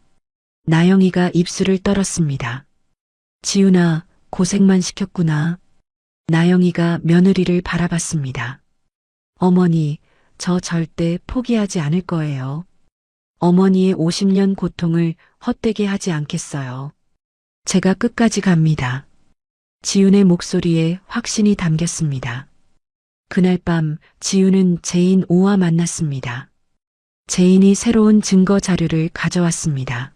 나영이가 입술을 떨었습니다. 지훈아, 고생만 시켰구나. 나영이가 며느리를 바라봤습니다. 어머니, 저 절대 포기하지 않을 거예요. 어머니의 50년 고통을 헛되게 하지 않겠어요. 제가 끝까지 갑니다. 지훈의 목소리에 확신이 담겼습니다. 그날 밤 지훈은 재인 오와 만났습니다. 재인이 새로운 증거 자료를 가져왔습니다.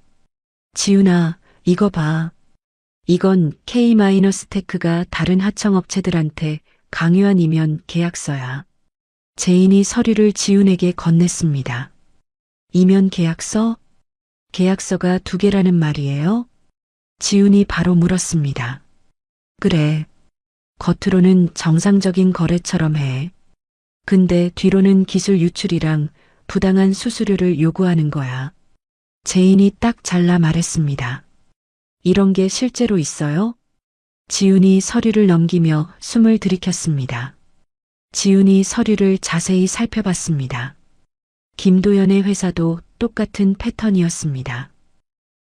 지훈아, 이거 봐. 이건 K-테크가 다른 하청업체들한테 강요한 이면 계약서야. 재인이 서류를 지훈에게 건넸습니다. 이면 계약서? 계약서가 2개라는 말이에요? 지훈이 바로 물었습니다. 그래. 겉으로는 정상적인 거래처럼 해. 근데 뒤로는 기술 유출이랑 부당한 수수료를 요구하는 거야. 재인이 딱 잘라 말했습니다. 이런 게 실제로 있어요? 지훈이 서류를 넘기며 숨을 들이켰습니다. 지훈이 서류를 자세히 살펴봤습니다. 김도연의 회사도 똑같은 패턴이었습니다.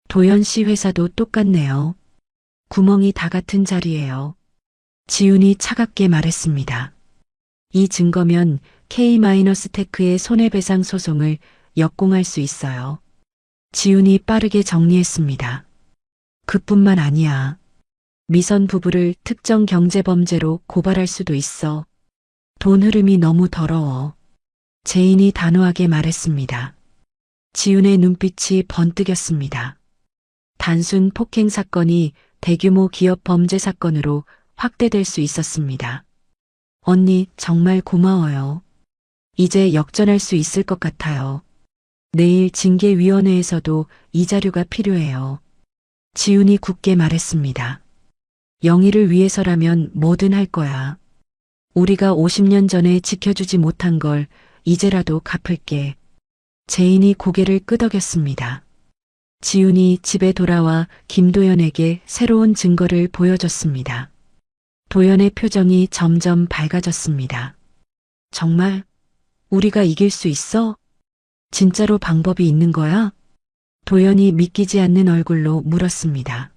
도연 씨 회사도 똑같네요. 구멍이 다 같은 자리예요. 지훈이 차갑게 말했습니다. 이 증거면 K-테크의 손해배상 소송을 역공할 수 있어요. 지훈이 빠르게 정리했습니다. 그뿐만 아니야. 미선 부부를 특정 경제범죄로 고발할 수도 있어. 돈 흐름이 너무 더러워. 재인이 단호하게 말했습니다. 지훈의 눈빛이 번뜩였습니다. 단순 폭행 사건이 대규모 기업 범죄 사건으로 확대될 수 있었습니다. 언니, 정말 고마워요. 이제 역전할 수 있을 것 같아요. 내일 징계위원회에서도 이 자료가 필요해요. 지훈이 굳게 말했습니다. 영희를 위해서라면 뭐든 할 거야. 우리가 50년 전에 지켜주지 못한 걸 이제라도 갚을게. 재인이 고개를 끄덕였습니다. 지훈이 집에 돌아와 김도연에게 새로운 증거를 보여줬습니다. 도연의 표정이 점점 밝아졌습니다. 정말? 우리가 이길 수 있어? 진짜로 방법이 있는 거야? 도연이 믿기지 않는 얼굴로 물었습니다.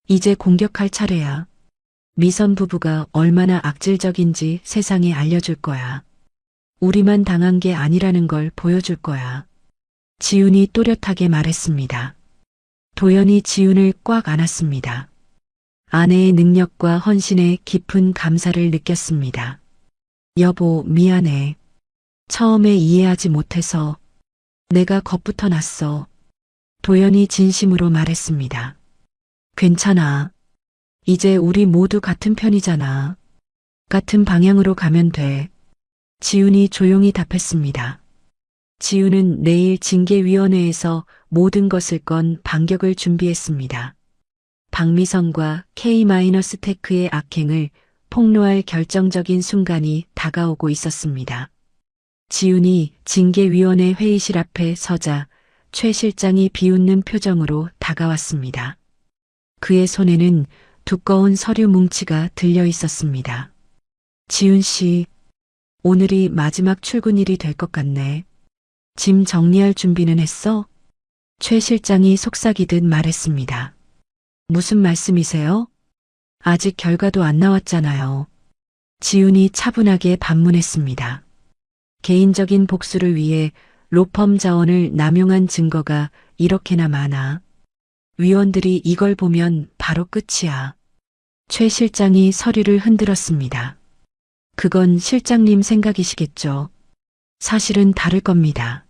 이제 공격할 차례야. 미선 부부가 얼마나 악질적인지 세상에 알려줄 거야. 우리만 당한 게 아니라는 걸 보여줄 거야. 지훈이 또렷하게 말했습니다. 도연이 지훈을 꽉 안았습니다. 아내의 능력과 헌신에 깊은 감사를 느꼈습니다. 여보, 미안해. 처음에 이해하지 못해서 내가 겁부터 났어. 도연이 진심으로 말했습니다. 괜찮아. 이제 우리 모두 같은 편이잖아. 같은 방향으로 가면 돼. 지훈이 조용히 답했습니다. 지훈은 내일 징계위원회에서 모든 것을 건 반격을 준비했습니다. 박미선과 K-테크의 악행을 폭로할 결정적인 순간이 다가오고 있었습니다. 지훈이 징계위원회 회의실 앞에 서자 최 실장이 비웃는 표정으로 다가왔습니다. 그의 손에는 두꺼운 서류 뭉치가 들려 있었습니다. 지훈 씨, 오늘이 마지막 출근일이 될 것 같네. 짐 정리할 준비는 했어? 최 실장이 속삭이듯 말했습니다. 무슨 말씀이세요? 아직 결과도 안 나왔잖아요. 지훈이 차분하게 반문했습니다. 개인적인 복수를 위해 로펌 자원을 남용한 증거가 이렇게나 많아. 위원들이 이걸 보면 바로 끝이야. 최 실장이 서류를 흔들었습니다. 그건 실장님 생각이시겠죠. 사실은 다를 겁니다.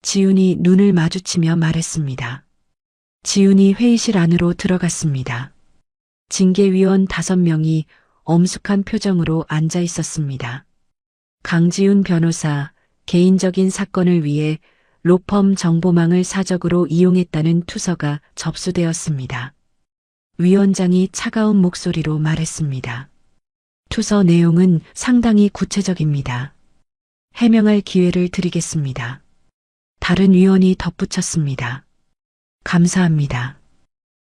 지훈이 눈을 마주치며 말했습니다. 지훈이 회의실 안으로 들어갔습니다. 징계위원 5명이 엄숙한 표정으로 앉아 있었습니다. 강지훈 변호사, 개인적인 사건을 위해 로펌 정보망을 사적으로 이용했다는 투서가 접수되었습니다. 위원장이 차가운 목소리로 말했습니다. 투서 내용은 상당히 구체적입니다. 해명할 기회를 드리겠습니다. 다른 위원이 덧붙였습니다. 감사합니다.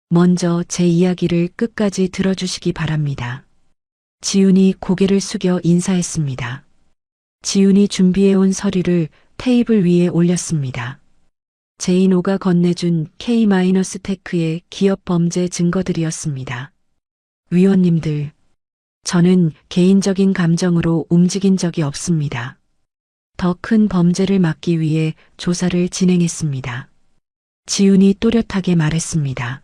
먼저 제 이야기를 끝까지 들어주시기 바랍니다. 지훈이 고개를 숙여 인사했습니다. 지훈이 준비해온 서류를 테이블 위에 올렸습니다. 제인호가 건네준 K-테크의 기업 범죄 증거들이었습니다. 위원님들, 저는 개인적인 감정으로 움직인 적이 없습니다. 더 큰 범죄를 막기 위해 조사를 진행했습니다. 지훈이 또렷하게 말했습니다.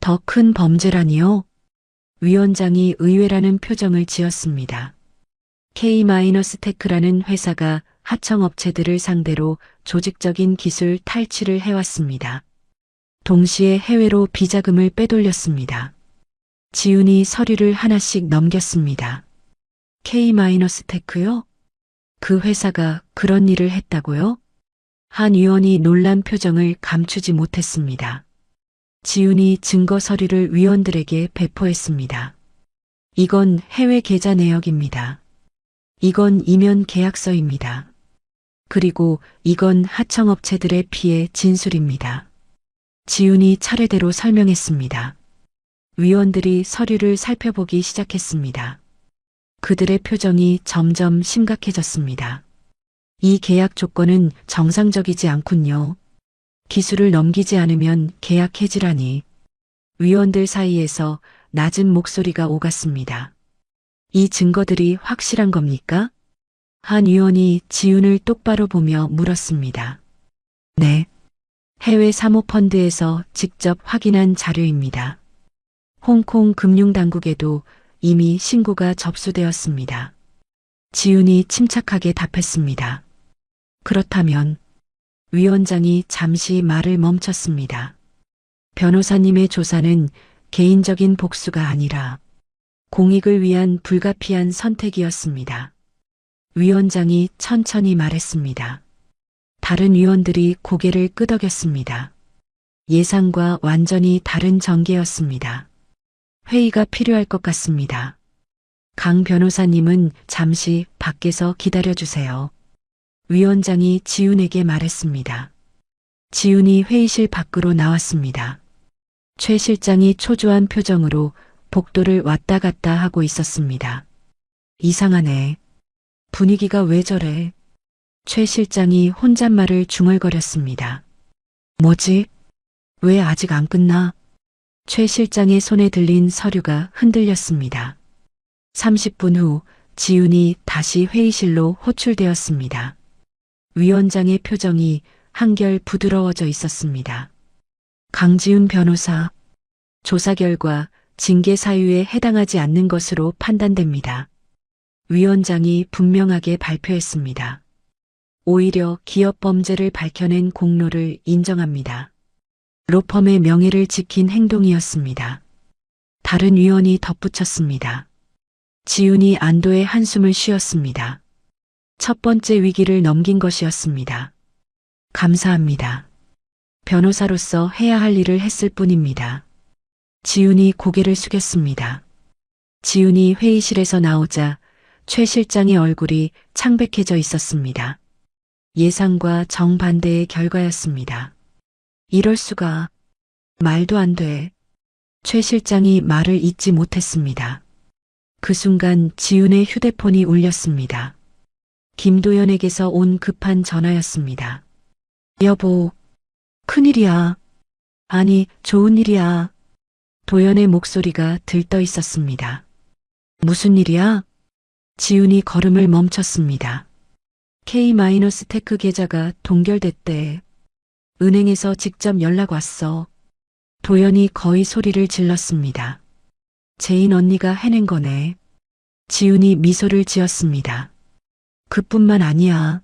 더 큰 범죄라니요? 위원장이 의외라는 표정을 지었습니다. K-테크라는 회사가 하청업체들을 상대로 조직적인 기술 탈취를 해왔습니다. 동시에 해외로 비자금을 빼돌렸습니다. 지훈이 서류를 하나씩 넘겼습니다. K-테크요? 그 회사가 그런 일을 했다고요? 한 위원이 놀란 표정을 감추지 못했습니다. 지훈이 증거 서류를 위원들에게 배포했습니다. 이건 해외 계좌 내역입니다. 이건 이면 계약서입니다. 그리고 이건 하청업체들의 피해 진술입니다. 지훈이 차례대로 설명했습니다. 위원들이 서류를 살펴보기 시작했습니다. 그들의 표정이 점점 심각해졌습니다. 이 계약 조건은 정상적이지 않군요. 기술을 넘기지 않으면 계약 해지라니. 위원들 사이에서 낮은 목소리가 오갔습니다. 이 증거들이 확실한 겁니까? 한 위원이 지훈을 똑바로 보며 물었습니다. 네. 해외 사모펀드에서 직접 확인한 자료입니다. 홍콩 금융당국에도 이미 신고가 접수되었습니다. 지훈이 침착하게 답했습니다. 그렇다면 위원장이 잠시 말을 멈췄습니다. 변호사님의 조사는 개인적인 복수가 아니라 공익을 위한 불가피한 선택이었습니다. 위원장이 천천히 말했습니다. 다른 위원들이 고개를 끄덕였습니다. 예상과 완전히 다른 전개였습니다. 회의가 필요할 것 같습니다. 강 변호사님은 잠시 밖에서 기다려주세요. 위원장이 지훈에게 말했습니다. 지훈이 회의실 밖으로 나왔습니다. 최 실장이 초조한 표정으로 복도를 왔다 갔다 하고 있었습니다. 이상하네. 분위기가 왜 저래? 최 실장이 혼잣말을 중얼거렸습니다. 뭐지? 왜 아직 안 끝나? 최 실장의 손에 들린 서류가 흔들렸습니다. 30분 후 지훈이 다시 회의실로 호출되었습니다. 위원장의 표정이 한결 부드러워져 있었습니다. 강지훈 변호사, 조사 결과 징계 사유에 해당하지 않는 것으로 판단됩니다. 위원장이 분명하게 발표했습니다. 오히려 기업 범죄를 밝혀낸 공로를 인정합니다. 로펌의 명예를 지킨 행동이었습니다. 다른 위원이 덧붙였습니다. 지훈이 안도의 한숨을 쉬었습니다. 첫 번째 위기를 넘긴 것이었습니다. 감사합니다. 변호사로서 해야 할 일을 했을 뿐입니다. 지훈이 고개를 숙였습니다. 지훈이 회의실에서 나오자 최 실장의 얼굴이 창백해져 있었습니다. 예상과 정반대의 결과였습니다. 이럴 수가. 말도 안 돼. 최 실장이 말을 잇지 못했습니다. 그 순간 지훈의 휴대폰이 울렸습니다. 김도연에게서 온 급한 전화였습니다. 여보, 큰일이야. 아니, 좋은 일이야. 도연의 목소리가 들떠 있었습니다. 무슨 일이야? 지훈이 걸음을 멈췄습니다. K-테크 계좌가 동결됐대. 은행에서 직접 연락 왔어. 도연이 거의 소리를 질렀습니다. 제인 언니가 해낸 거네. 지훈이 미소를 지었습니다. 그뿐만 아니야.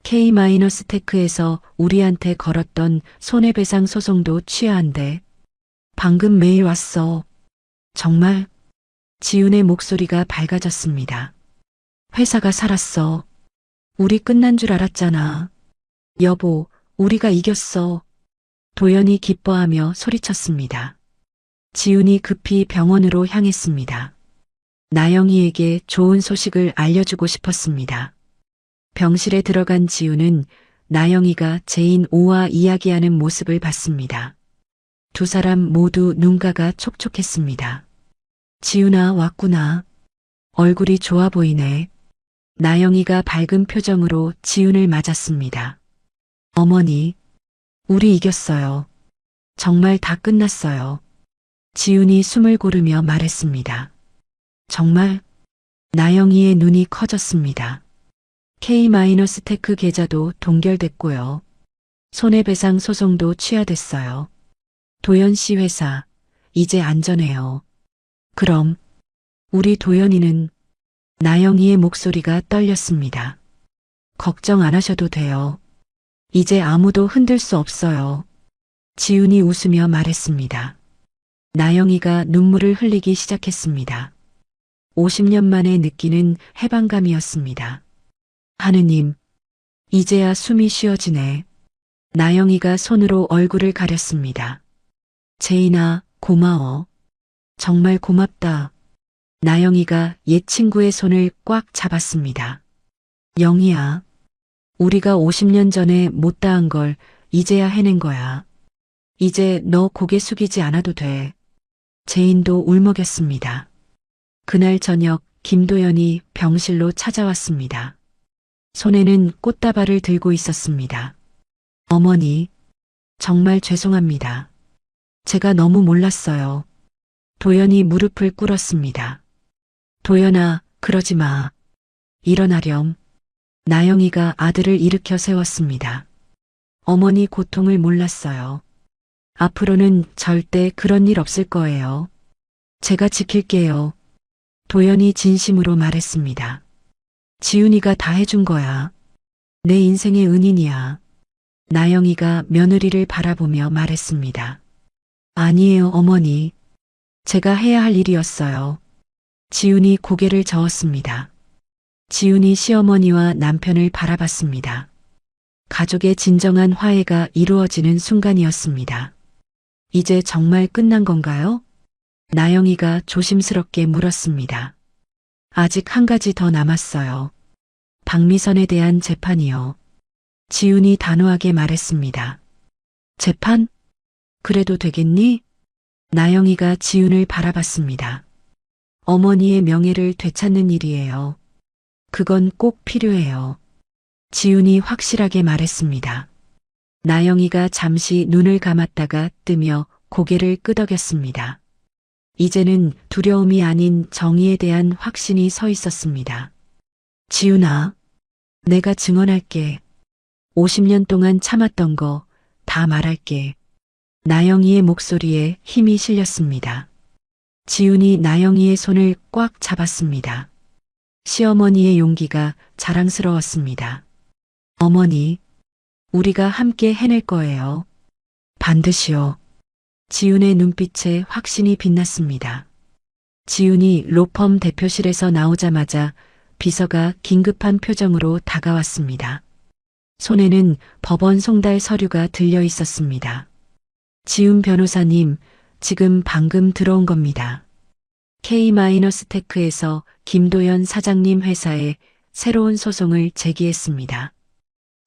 K-테크에서 우리한테 걸었던 손해배상 소송도 취하한대. 방금 메일 왔어. 정말? 지훈의 목소리가 밝아졌습니다. 회사가 살았어. 우리 끝난 줄 알았잖아. 여보, 우리가 이겼어. 도연이 기뻐하며 소리쳤습니다. 지훈이 급히 병원으로 향했습니다. 나영이에게 좋은 소식을 알려주고 싶었습니다. 병실에 들어간 지훈은 나영이가 제인 오와 이야기하는 모습을 봤습니다. 두 사람 모두 눈가가 촉촉했습니다. 지훈아, 왔구나. 얼굴이 좋아 보이네. 나영이가 밝은 표정으로 지훈을 맞았습니다. 어머니, 우리 이겼어요. 정말 다 끝났어요. 지훈이 숨을 고르며 말했습니다. 정말? 나영이의 눈이 커졌습니다. K-테크 계좌도 동결됐고요. 손해배상 소송도 취하됐어요. 도연 씨 회사, 이제 안전해요. 그럼, 우리 도연이는? 나영이의 목소리가 떨렸습니다. 걱정 안 하셔도 돼요. 이제 아무도 흔들 수 없어요. 지훈이 웃으며 말했습니다. 나영이가 눈물을 흘리기 시작했습니다. 50년 만에 느끼는 해방감이었습니다. 하느님, 이제야 숨이 쉬어지네. 나영이가 손으로 얼굴을 가렸습니다. 제인아, 고마워. 정말 고맙다. 나영이가 옛 친구의 손을 꽉 잡았습니다. 영희야, 우리가 50년 전에 못다한 걸 이제야 해낸 거야. 이제 너 고개 숙이지 않아도 돼. 제인도 울먹였습니다. 그날 저녁 김도연이 병실로 찾아왔습니다. 손에는 꽃다발을 들고 있었습니다. 어머니, 정말 죄송합니다. 제가 너무 몰랐어요. 도연이 무릎을 꿇었습니다. 도연아, 그러지 마. 일어나렴. 나영이가 아들을 일으켜 세웠습니다. 어머니 고통을 몰랐어요. 앞으로는 절대 그런 일 없을 거예요. 제가 지킬게요. 도연이 진심으로 말했습니다. 지훈이가 다 해준 거야. 내 인생의 은인이야. 나영이가 며느리를 바라보며 말했습니다. 아니에요, 어머니. 제가 해야 할 일이었어요. 지훈이 고개를 저었습니다. 지훈이 시어머니와 남편을 바라봤습니다. 가족의 진정한 화해가 이루어지는 순간이었습니다. 이제 정말 끝난 건가요? 나영이가 조심스럽게 물었습니다. 아직 한 가지 더 남았어요. 박미선에 대한 재판이요. 지훈이 단호하게 말했습니다. 재판? 그래도 되겠니? 나영이가 지훈을 바라봤습니다. 어머니의 명예를 되찾는 일이에요. 그건 꼭 필요해요. 지훈이 확실하게 말했습니다. 나영이가 잠시 눈을 감았다가 뜨며 고개를 끄덕였습니다. 이제는 두려움이 아닌 정의에 대한 확신이 서 있었습니다. 지훈아, 내가 증언할게. 50년 동안 참았던 거 다 말할게. 나영이의 목소리에 힘이 실렸습니다. 지훈이 나영이의 손을 꽉 잡았습니다. 시어머니의 용기가 자랑스러웠습니다. 어머니, 우리가 함께 해낼 거예요. 반드시요. 지훈의 눈빛에 확신이 빛났습니다. 지훈이 로펌 대표실에서 나오자마자 비서가 긴급한 표정으로 다가왔습니다. 손에는 법원 송달 서류가 들려 있었습니다. 지훈 변호사님, 지금 방금 들어온 겁니다. K-테크에서 김도연 사장님 회사에 새로운 소송을 제기했습니다.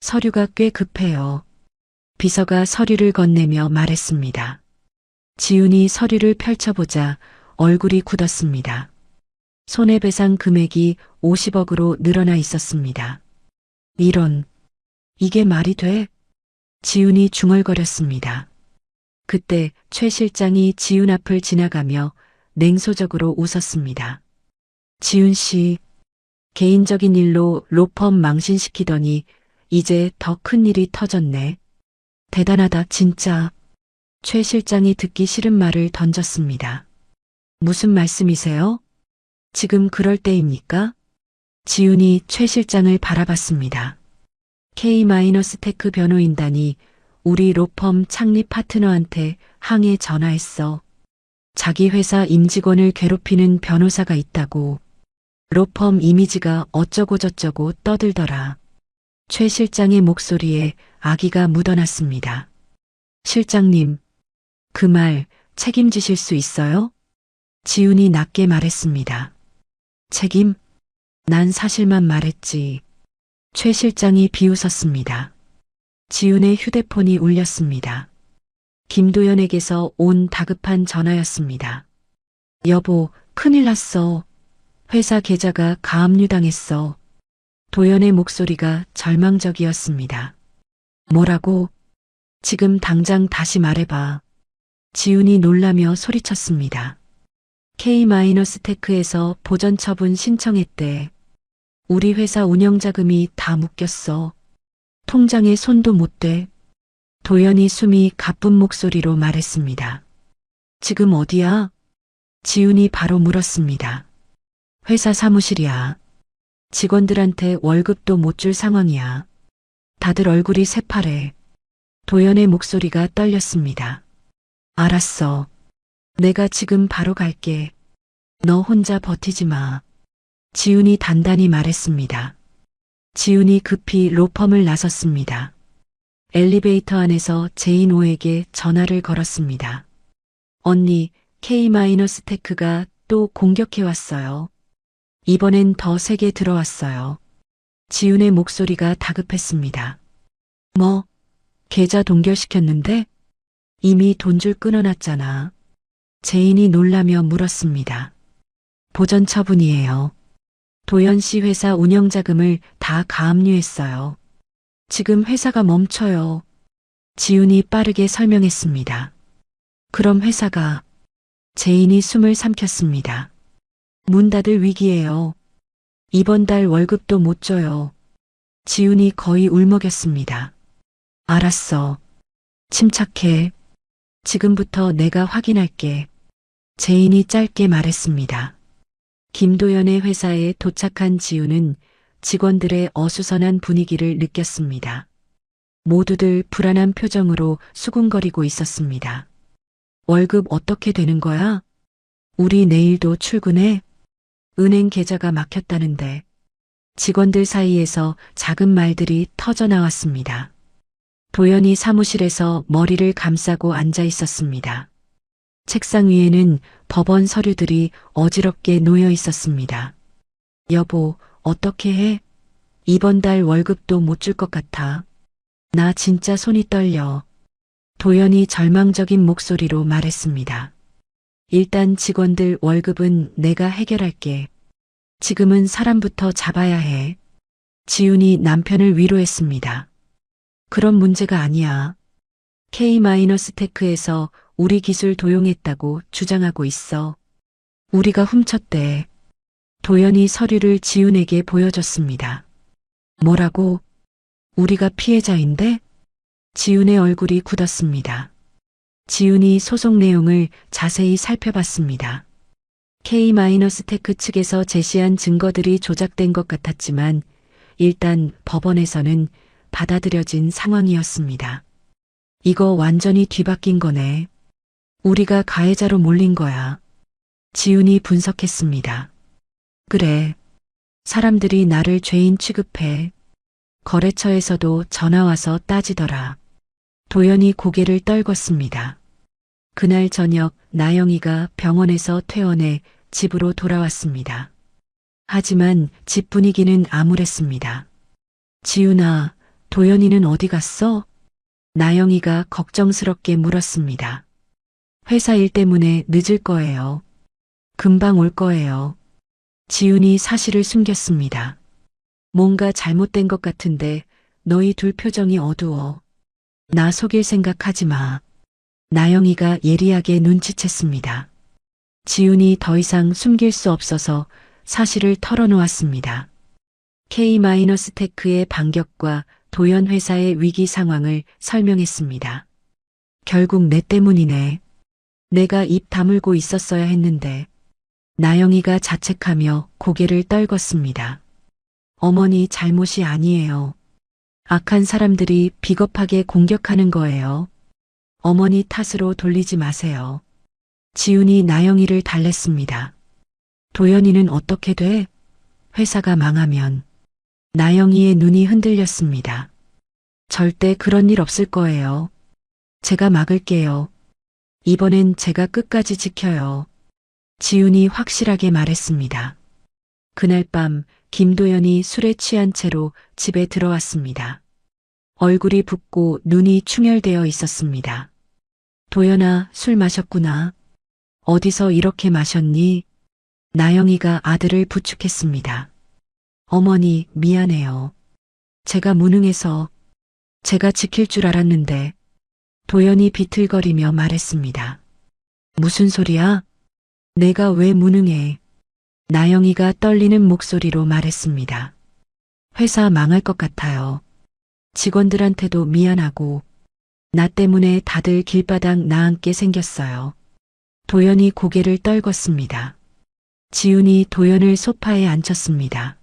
서류가 꽤 급해요. 비서가 서류를 건네며 말했습니다. 지훈이 서류를 펼쳐보자 얼굴이 굳었습니다. 손해배상 금액이 50억으로 늘어나 있었습니다. 이런, 이게 말이 돼? 지훈이 중얼거렸습니다. 그때 최 실장이 지훈 앞을 지나가며 냉소적으로 웃었습니다. 지훈 씨, 개인적인 일로 로펌 망신시키더니 이제 더 큰 일이 터졌네. 대단하다, 진짜. 최 실장이 듣기 싫은 말을 던졌습니다. 무슨 말씀이세요? 지금 그럴 때입니까? 지훈이 최 실장을 바라봤습니다. K-테크 변호인단이 우리 로펌 창립 파트너한테 항해 전화했어. 자기 회사 임직원을 괴롭히는 변호사가 있다고. 로펌 이미지가 어쩌고저쩌고 떠들더라. 최 실장의 목소리에 아기가 묻어났습니다. 실장님, 그 말 책임지실 수 있어요? 지훈이 낮게 말했습니다. 책임? 난 사실만 말했지. 최 실장이 비웃었습니다. 지훈의 휴대폰이 울렸습니다. 김도연에게서 온 다급한 전화였습니다. 여보, 큰일 났어. 회사 계좌가 가압류당했어. 도연의 목소리가 절망적이었습니다. 뭐라고? 지금 당장 다시 말해봐. 지훈이 놀라며 소리쳤습니다. K-테크에서 보전처분 신청했대. 우리 회사 운영자금이 다 묶였어. 통장에 손도 못 대. 도연이 숨이 가쁜 목소리로 말했습니다. 지금 어디야? 지훈이 바로 물었습니다. 회사 사무실이야. 직원들한테 월급도 못 줄 상황이야. 다들 얼굴이 새파래. 도연의 목소리가 떨렸습니다. 알았어. 내가 지금 바로 갈게. 너 혼자 버티지 마. 지훈이 단단히 말했습니다. 지훈이 급히 로펌을 나섰습니다. 엘리베이터 안에서 제인호에게 전화를 걸었습니다. 언니, K-테크가 또 공격해왔어요. 이번엔 더 세게 들어왔어요. 지훈의 목소리가 다급했습니다. 뭐, 계좌 동결시켰는데? 이미 돈줄 끊어놨잖아. 제인이 놀라며 물었습니다. 보전 처분이에요. 도연 씨 회사 운영자금을 다 가압류했어요. 지금 회사가 멈춰요. 지훈이 빠르게 설명했습니다. 그럼 회사가... 제인이 숨을 삼켰습니다. 문 닫을 위기예요. 이번 달 월급도 못 줘요. 지훈이 거의 울먹였습니다. 알았어. 침착해. 지금부터 내가 확인할게. 제인이 짧게 말했습니다. 김도연의 회사에 도착한 지훈은 직원들의 어수선한 분위기를 느꼈습니다. 모두들 불안한 표정으로 수군거리고 있었습니다. 월급 어떻게 되는 거야? 우리 내일도 출근해? 은행 계좌가 막혔다는데. 직원들 사이에서 작은 말들이 터져 나왔습니다. 도연이 사무실에서 머리를 감싸고 앉아 있었습니다. 책상 위에는 법원 서류들이 어지럽게 놓여 있었습니다. 여보, 어떻게 해? 이번 달 월급도 못 줄 것 같아. 나 진짜 손이 떨려. 도연이 절망적인 목소리로 말했습니다. 일단 직원들 월급은 내가 해결할게. 지금은 사람부터 잡아야 해. 지훈이 남편을 위로했습니다. 그런 문제가 아니야. K-테크에서 우리 기술 도용했다고 주장하고 있어. 우리가 훔쳤대. 도연이 서류를 지훈에게 보여줬습니다. 뭐라고? 우리가 피해자인데? 지훈의 얼굴이 굳었습니다. 지훈이 소송 내용을 자세히 살펴봤습니다. K-테크 측에서 제시한 증거들이 조작된 것 같았지만 일단 법원에서는 받아들여진 상황이었습니다. 이거 완전히 뒤바뀐 거네. 우리가 가해자로 몰린 거야. 지훈이 분석했습니다. 그래. 사람들이 나를 죄인 취급해. 거래처에서도 전화와서 따지더라. 도연이 고개를 떨궜습니다. 그날 저녁 나영이가 병원에서 퇴원해 집으로 돌아왔습니다. 하지만 집 분위기는 암울했습니다. 지훈아, 도연이는 어디 갔어? 나영이가 걱정스럽게 물었습니다. 회사 일 때문에 늦을 거예요. 금방 올 거예요. 지훈이 사실을 숨겼습니다. 뭔가 잘못된 것 같은데 너희 둘 표정이 어두워. 나 속일 생각하지 마. 나영이가 예리하게 눈치챘습니다. 지훈이 더 이상 숨길 수 없어서 사실을 털어놓았습니다. K-테크의 반격과 도연 회사의 위기 상황을 설명했습니다. 결국 내 때문이네. 내가 입 다물고 있었어야 했는데. 나영이가 자책하며 고개를 떨궜습니다. 어머니 잘못이 아니에요. 악한 사람들이 비겁하게 공격하는 거예요. 어머니 탓으로 돌리지 마세요. 지훈이 나영이를 달랬습니다. 도연이는 어떻게 돼? 회사가 망하면. 나영이의 눈이 흔들렸습니다. 절대 그런 일 없을 거예요. 제가 막을게요. 이번엔 제가 끝까지 지켜요. 지훈이 확실하게 말했습니다. 그날 밤 김도연이 술에 취한 채로 집에 들어왔습니다. 얼굴이 붓고 눈이 충혈되어 있었습니다. 도연아, 술 마셨구나. 어디서 이렇게 마셨니? 나영이가 아들을 부축했습니다. 어머니, 미안해요. 제가 무능해서 제가 지킬 줄 알았는데. 도연이 비틀거리며 말했습니다. 무슨 소리야? 내가 왜 무능해? 나영이가 떨리는 목소리로 말했습니다. 회사 망할 것 같아요. 직원들한테도 미안하고 나 때문에 다들 길바닥 나앉게 생겼어요. 도연이 고개를 떨궜습니다. 지훈이 도연을 소파에 앉혔습니다.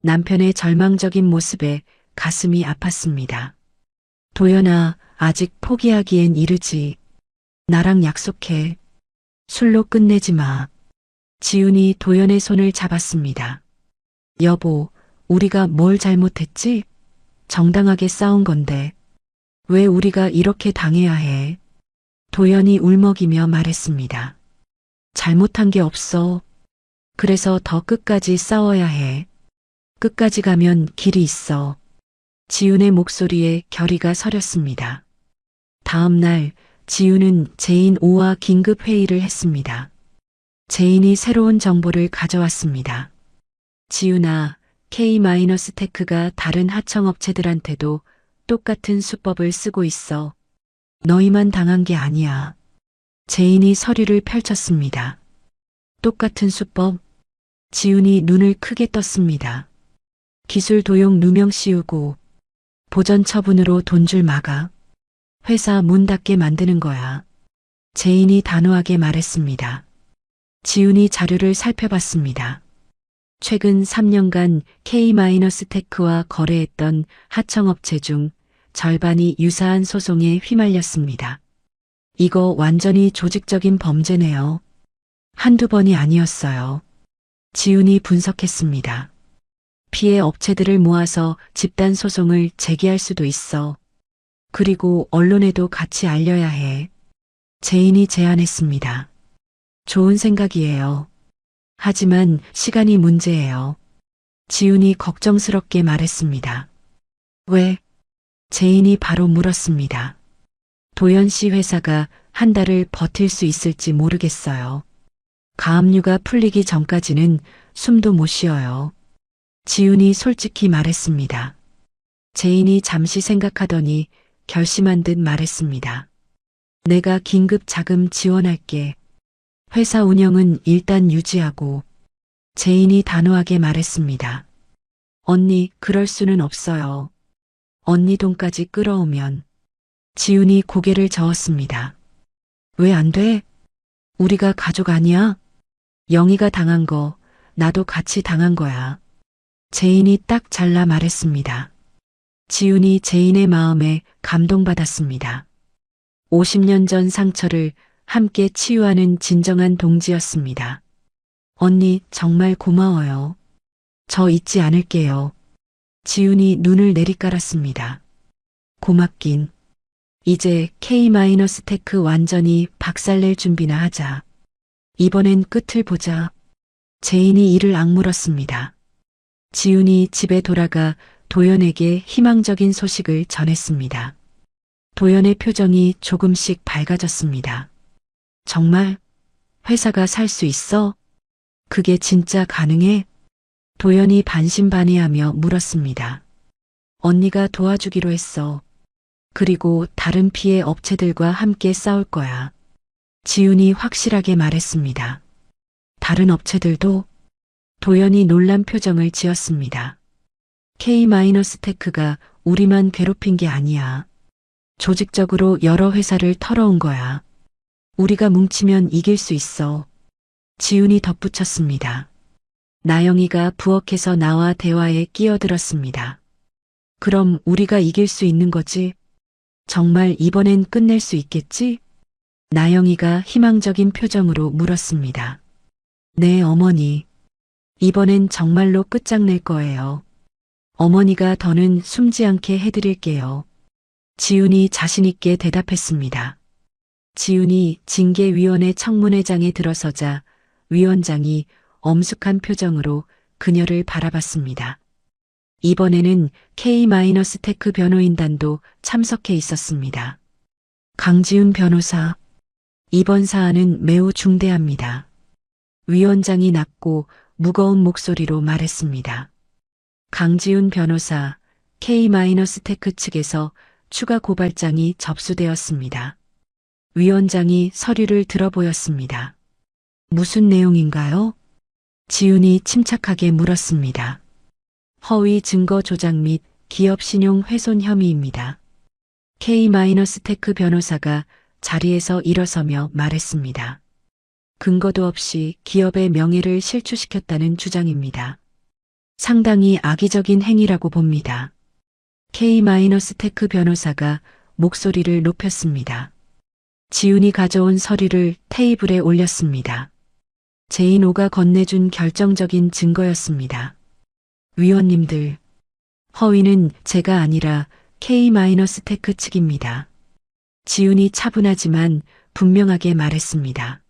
남편의 절망적인 모습에 가슴이 아팠습니다. 도연아, 아직 포기하기엔 이르지. 나랑 약속해. 술로 끝내지 마. 지훈이 도연의 손을 잡았습니다. 여보, 우리가 뭘 잘못했지? 정당하게 싸운 건데. 왜 우리가 이렇게 당해야 해? 도연이 울먹이며 말했습니다. 잘못한 게 없어. 그래서 더 끝까지 싸워야 해. 끝까지 가면 길이 있어. 지훈의 목소리에 결의가 서렸습니다. 다음 날 지훈은 제인 오와 긴급 회의를 했습니다. 제인이 새로운 정보를 가져왔습니다. 지훈아, K-테크가 다른 하청업체들한테도 똑같은 수법을 쓰고 있어. 너희만 당한 게 아니야. 제인이 서류를 펼쳤습니다. 똑같은 수법? 지훈이 눈을 크게 떴습니다. 기술 도용 누명 씌우고 보전 처분으로 돈줄 막아. 회사 문 닫게 만드는 거야. 제인이 단호하게 말했습니다. 지훈이 자료를 살펴봤습니다. 최근 3년간 K-테크와 거래했던 하청업체 중 절반이 유사한 소송에 휘말렸습니다. 이거 완전히 조직적인 범죄네요. 한두 번이 아니었어요. 지훈이 분석했습니다. 피해 업체들을 모아서 집단 소송을 제기할 수도 있어. 그리고 언론에도 같이 알려야 해. 제인이 제안했습니다. 좋은 생각이에요. 하지만 시간이 문제예요. 지훈이 걱정스럽게 말했습니다. 왜? 제인이 바로 물었습니다. 도연 씨 회사가 한 달을 버틸 수 있을지 모르겠어요. 가압류가 풀리기 전까지는 숨도 못 쉬어요. 지훈이 솔직히 말했습니다. 제인이 잠시 생각하더니 결심한 듯 말했습니다. 내가 긴급 자금 지원할게. 회사 운영은 일단 유지하고. 제인이 단호하게 말했습니다. 언니, 그럴 수는 없어요. 언니 돈까지 끌어오면. 지훈이 고개를 저었습니다. 왜 안 돼? 우리가 가족 아니야? 영희가 당한 거 나도 같이 당한 거야. 제인이 딱 잘라 말했습니다. 지훈이 제인의 마음에 감동받았습니다. 50년 전 상처를 함께 치유하는 진정한 동지였습니다. 언니, 정말 고마워요. 저 잊지 않을게요. 지훈이 눈을 내리깔았습니다. 고맙긴. 이제 K-테크 완전히 박살낼 준비나 하자. 이번엔 끝을 보자. 제인이 이를 악물었습니다. 지훈이 집에 돌아가 도연에게 희망적인 소식을 전했습니다. 도연의 표정이 조금씩 밝아졌습니다. 정말? 회사가 살 수 있어? 그게 진짜 가능해? 도연이 반신반의하며 물었습니다. 언니가 도와주기로 했어. 그리고 다른 피해 업체들과 함께 싸울 거야. 지훈이 확실하게 말했습니다. 다른 업체들도? 도연이 놀란 표정을 지었습니다. K-테크가 우리만 괴롭힌 게 아니야. 조직적으로 여러 회사를 털어온 거야. 우리가 뭉치면 이길 수 있어. 지훈이 덧붙였습니다. 나영이가 부엌에서 나와 대화에 끼어들었습니다. 그럼 우리가 이길 수 있는 거지? 정말 이번엔 끝낼 수 있겠지? 나영이가 희망적인 표정으로 물었습니다. 네, 어머니. 이번엔 정말로 끝장낼 거예요. 어머니가 더는 숨지 않게 해드릴게요. 지훈이 자신있게 대답했습니다. 지훈이 징계위원회 청문회장에 들어서자 위원장이 엄숙한 표정으로 그녀를 바라봤습니다. 이번에는 K-테크 변호인단도 참석해 있었습니다. 강지훈 변호사, 이번 사안은 매우 중대합니다. 위원장이 낮고 무거운 목소리로 말했습니다. 강지훈 변호사, K-테크 측에서 추가 고발장이 접수되었습니다. 위원장이 서류를 들어보였습니다. 무슨 내용인가요? 지훈이 침착하게 물었습니다. 허위 증거 조작 및 기업 신용 훼손 혐의입니다. K-테크 변호사가 자리에서 일어서며 말했습니다. 근거도 없이 기업의 명예를 실추시켰다는 주장입니다. 상당히 악의적인 행위라고 봅니다. K-테크 변호사가 목소리를 높였습니다. 지훈이 가져온 서류를 테이블에 올렸습니다. 제인호가 건네준 결정적인 증거였습니다. 위원님들, 허위는 제가 아니라 K-테크 측입니다. 지훈이 차분하지만 분명하게 말했습니다.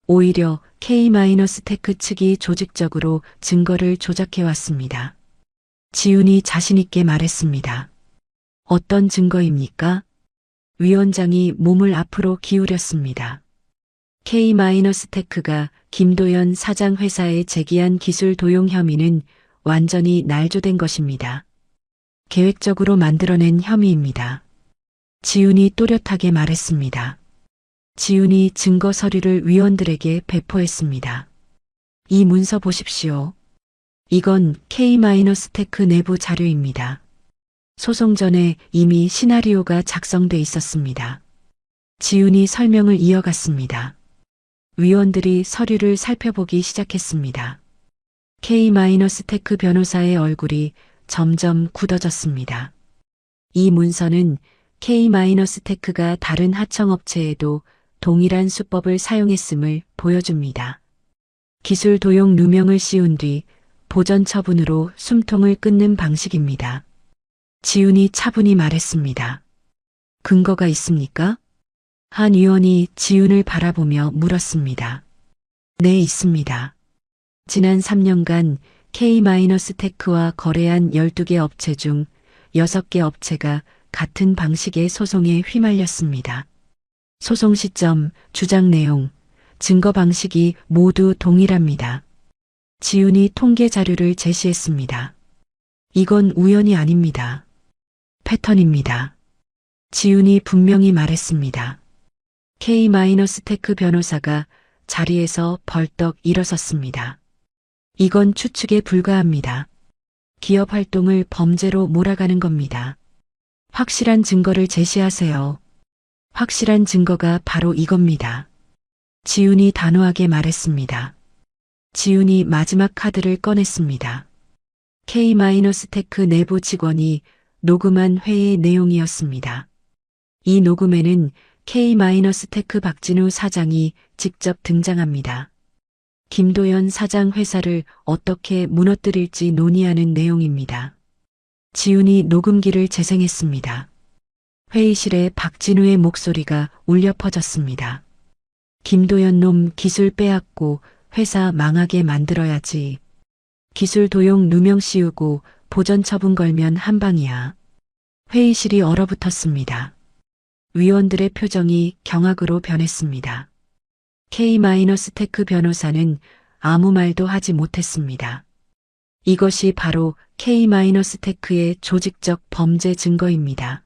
오히려 K-테크 측이 조직적으로 증거를 조작해왔습니다. 지훈이 자신있게 말했습니다. 어떤 증거입니까? 위원장이 몸을 앞으로 기울였습니다. K-테크가 김도연 사장 회사에 제기한 기술 도용 혐의는 완전히 날조된 것입니다. 계획적으로 만들어낸 혐의입니다. 지훈이 또렷하게 말했습니다. 지훈이 증거 서류를 위원들에게 배포했습니다. 이 문서 보십시오. 이건 K-테크 내부 자료입니다. 소송 전에 이미 시나리오가 작성돼 있었습니다. 지훈이 설명을 이어갔습니다. 위원들이 서류를 살펴보기 시작했습니다. K-테크 변호사의 얼굴이 점점 굳어졌습니다. 이 문서는 K-테크가 다른 하청업체에도 동일한 수법을 사용했음을 보여줍니다. 기술 도용 누명을 씌운 뒤 보전 처분으로 숨통을 끊는 방식입니다. 지훈이 차분히 말했습니다. 근거가 있습니까? 한 의원이 지훈을 바라보며 물었습니다. 네, 있습니다. 지난 3년간 K-테크와 거래한 12개 업체 중 6개 업체가 같은 방식의 소송에 휘말렸습니다. 소송 시점, 주장 내용, 증거 방식이 모두 동일합니다. 지훈이 통계 자료를 제시했습니다. 이건 우연이 아닙니다. 패턴입니다. 지훈이 분명히 말했습니다. K-테크 변호사가 자리에서 벌떡 일어섰습니다. 이건 추측에 불과합니다. 기업 활동을 범죄로 몰아가는 겁니다. 확실한 증거를 제시하세요. 확실한 증거가 바로 이겁니다. 지훈이 단호하게 말했습니다. 지훈이 마지막 카드를 꺼냈습니다. K-테크 내부 직원이 녹음한 회의 내용이었습니다. 이 녹음에는 K-테크 박진우 사장이 직접 등장합니다. 김도연 사장 회사를 어떻게 무너뜨릴지 논의하는 내용입니다. 지훈이 녹음기를 재생했습니다. 회의실에 박진우의 목소리가 울려 퍼졌습니다. 김도연 놈 기술 빼앗고 회사 망하게 만들어야지. 기술 도용 누명 씌우고 보전 처분 걸면 한 방이야. 회의실이 얼어붙었습니다. 위원들의 표정이 경악으로 변했습니다. K-테크 변호사는 아무 말도 하지 못했습니다. 이것이 바로 K-테크의 조직적 범죄 증거입니다.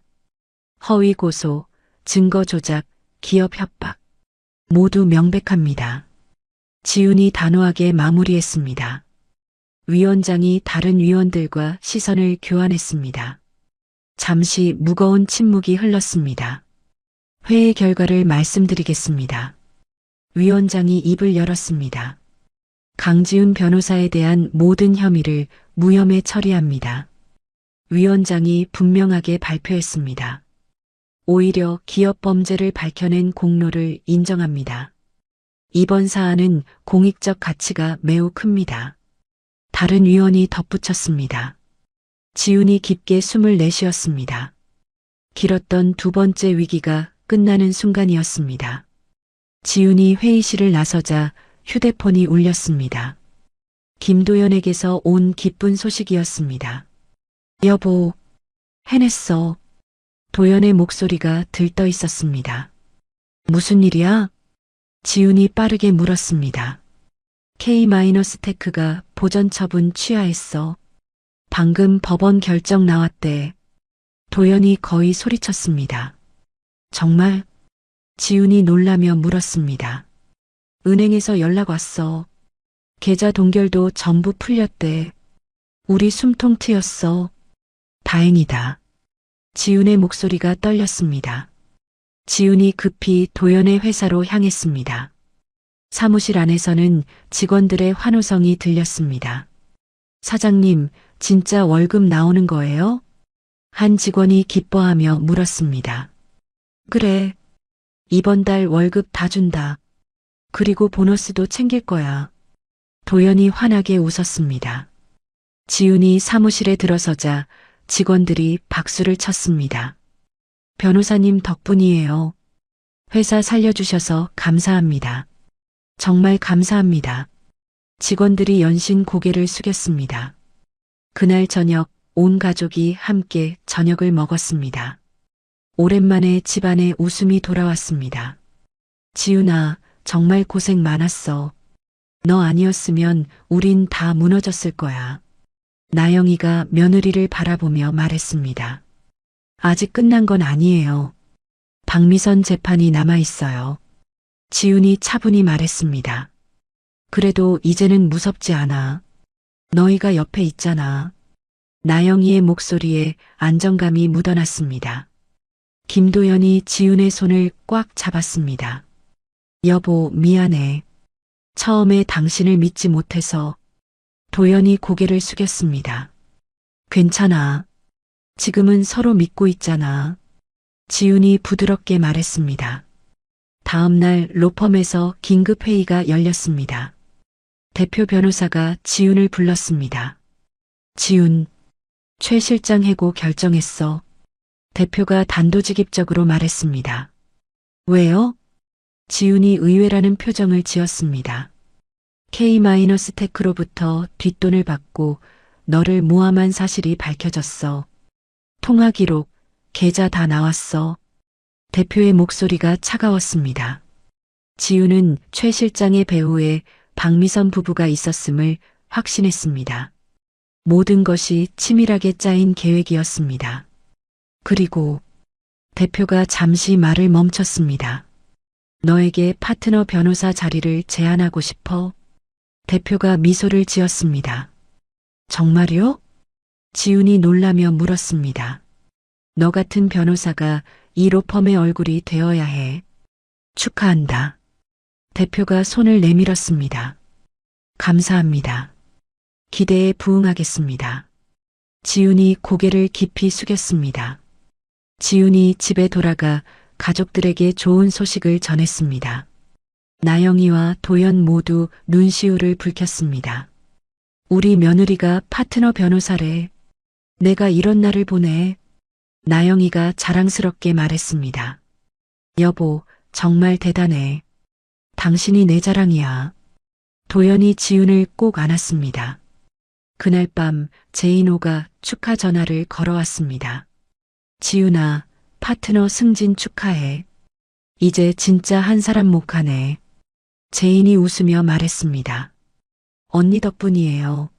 허위 고소, 증거 조작, 기업 협박. 모두 명백합니다. 지훈이 단호하게 마무리했습니다. 위원장이 다른 위원들과 시선을 교환했습니다. 잠시 무거운 침묵이 흘렀습니다. 회의 결과를 말씀드리겠습니다. 위원장이 입을 열었습니다. 강지훈 변호사에 대한 모든 혐의를 무혐의 처리합니다. 위원장이 분명하게 발표했습니다. 오히려 기업 범죄를 밝혀낸 공로를 인정합니다. 이번 사안은 공익적 가치가 매우 큽니다. 다른 위원이 덧붙였습니다. 지훈이 깊게 숨을 내쉬었습니다. 길었던 두 번째 위기가 끝나는 순간이었습니다. 지훈이 회의실을 나서자 휴대폰이 울렸습니다. 김도연에게서 온 기쁜 소식이었습니다. 여보, 해냈어. 도연의 목소리가 들떠 있었습니다. 무슨 일이야? 지훈이 빠르게 물었습니다. K-테크가 보전 처분 취하했어. 방금 법원 결정 나왔대. 도연이 거의 소리쳤습니다. 정말? 지훈이 놀라며 물었습니다. 은행에서 연락 왔어. 계좌 동결도 전부 풀렸대. 우리 숨통 트였어. 다행이다. 지훈의 목소리가 떨렸습니다. 지훈이 급히 도연의 회사로 향했습니다. 사무실 안에서는 직원들의 환호성이 들렸습니다. 사장님, 진짜 월급 나오는 거예요? 한 직원이 기뻐하며 물었습니다. 그래. 이번 달 월급 다 준다. 그리고 보너스도 챙길 거야. 도연이 환하게 웃었습니다. 지훈이 사무실에 들어서자 직원들이 박수를 쳤습니다. 변호사님 덕분이에요. 회사 살려주셔서 감사합니다. 정말 감사합니다. 직원들이 연신 고개를 숙였습니다. 그날 저녁 온 가족이 함께 저녁을 먹었습니다. 오랜만에 집안에 웃음이 돌아왔습니다. 지훈아, 정말 고생 많았어. 너 아니었으면 우린 다 무너졌을 거야. 나영이가 며느리를 바라보며 말했습니다. 아직 끝난 건 아니에요. 박미선 재판이 남아있어요. 지훈이 차분히 말했습니다. 그래도 이제는 무섭지 않아. 너희가 옆에 있잖아. 나영이의 목소리에 안정감이 묻어났습니다. 김도연이 지훈의 손을 꽉 잡았습니다. 여보, 미안해. 처음에 당신을 믿지 못해서. 도연이 고개를 숙였습니다. 괜찮아. 지금은 서로 믿고 있잖아. 지훈이 부드럽게 말했습니다. 다음 날 로펌에서 긴급 회의가 열렸습니다. 대표 변호사가 지훈을 불렀습니다. 지훈, 최 실장 해고 결정했어. 대표가 단도직입적으로 말했습니다. 왜요? 지훈이 의외라는 표정을 지었습니다. K-테크로부터 뒷돈을 받고 너를 모함한 사실이 밝혀졌어. 통화 기록, 계좌 다 나왔어. 대표의 목소리가 차가웠습니다. 지훈은 최 실장의 배후에 박미선 부부가 있었음을 확신했습니다. 모든 것이 치밀하게 짜인 계획이었습니다. 그리고 대표가 잠시 말을 멈췄습니다. 너에게 파트너 변호사 자리를 제안하고 싶어? 대표가 미소를 지었습니다. 정말요? 지훈이 놀라며 물었습니다. 너 같은 변호사가 이 로펌의 얼굴이 되어야 해. 축하한다. 대표가 손을 내밀었습니다. 감사합니다. 기대에 부응하겠습니다. 지훈이 고개를 깊이 숙였습니다. 지훈이 집에 돌아가 가족들에게 좋은 소식을 전했습니다. 나영이와 도연 모두 눈시울을 붉혔습니다. 우리 며느리가 파트너 변호사래. 내가 이런 날을 보내. 나영이가 자랑스럽게 말했습니다. 여보, 정말 대단해. 당신이 내 자랑이야. 도연이 지훈을 꼭 안았습니다. 그날 밤 제인호가 축하 전화를 걸어왔습니다. 지훈아, 파트너 승진 축하해. 이제 진짜 한 사람 목하네. 제인이 웃으며 말했습니다. 언니 덕분이에요.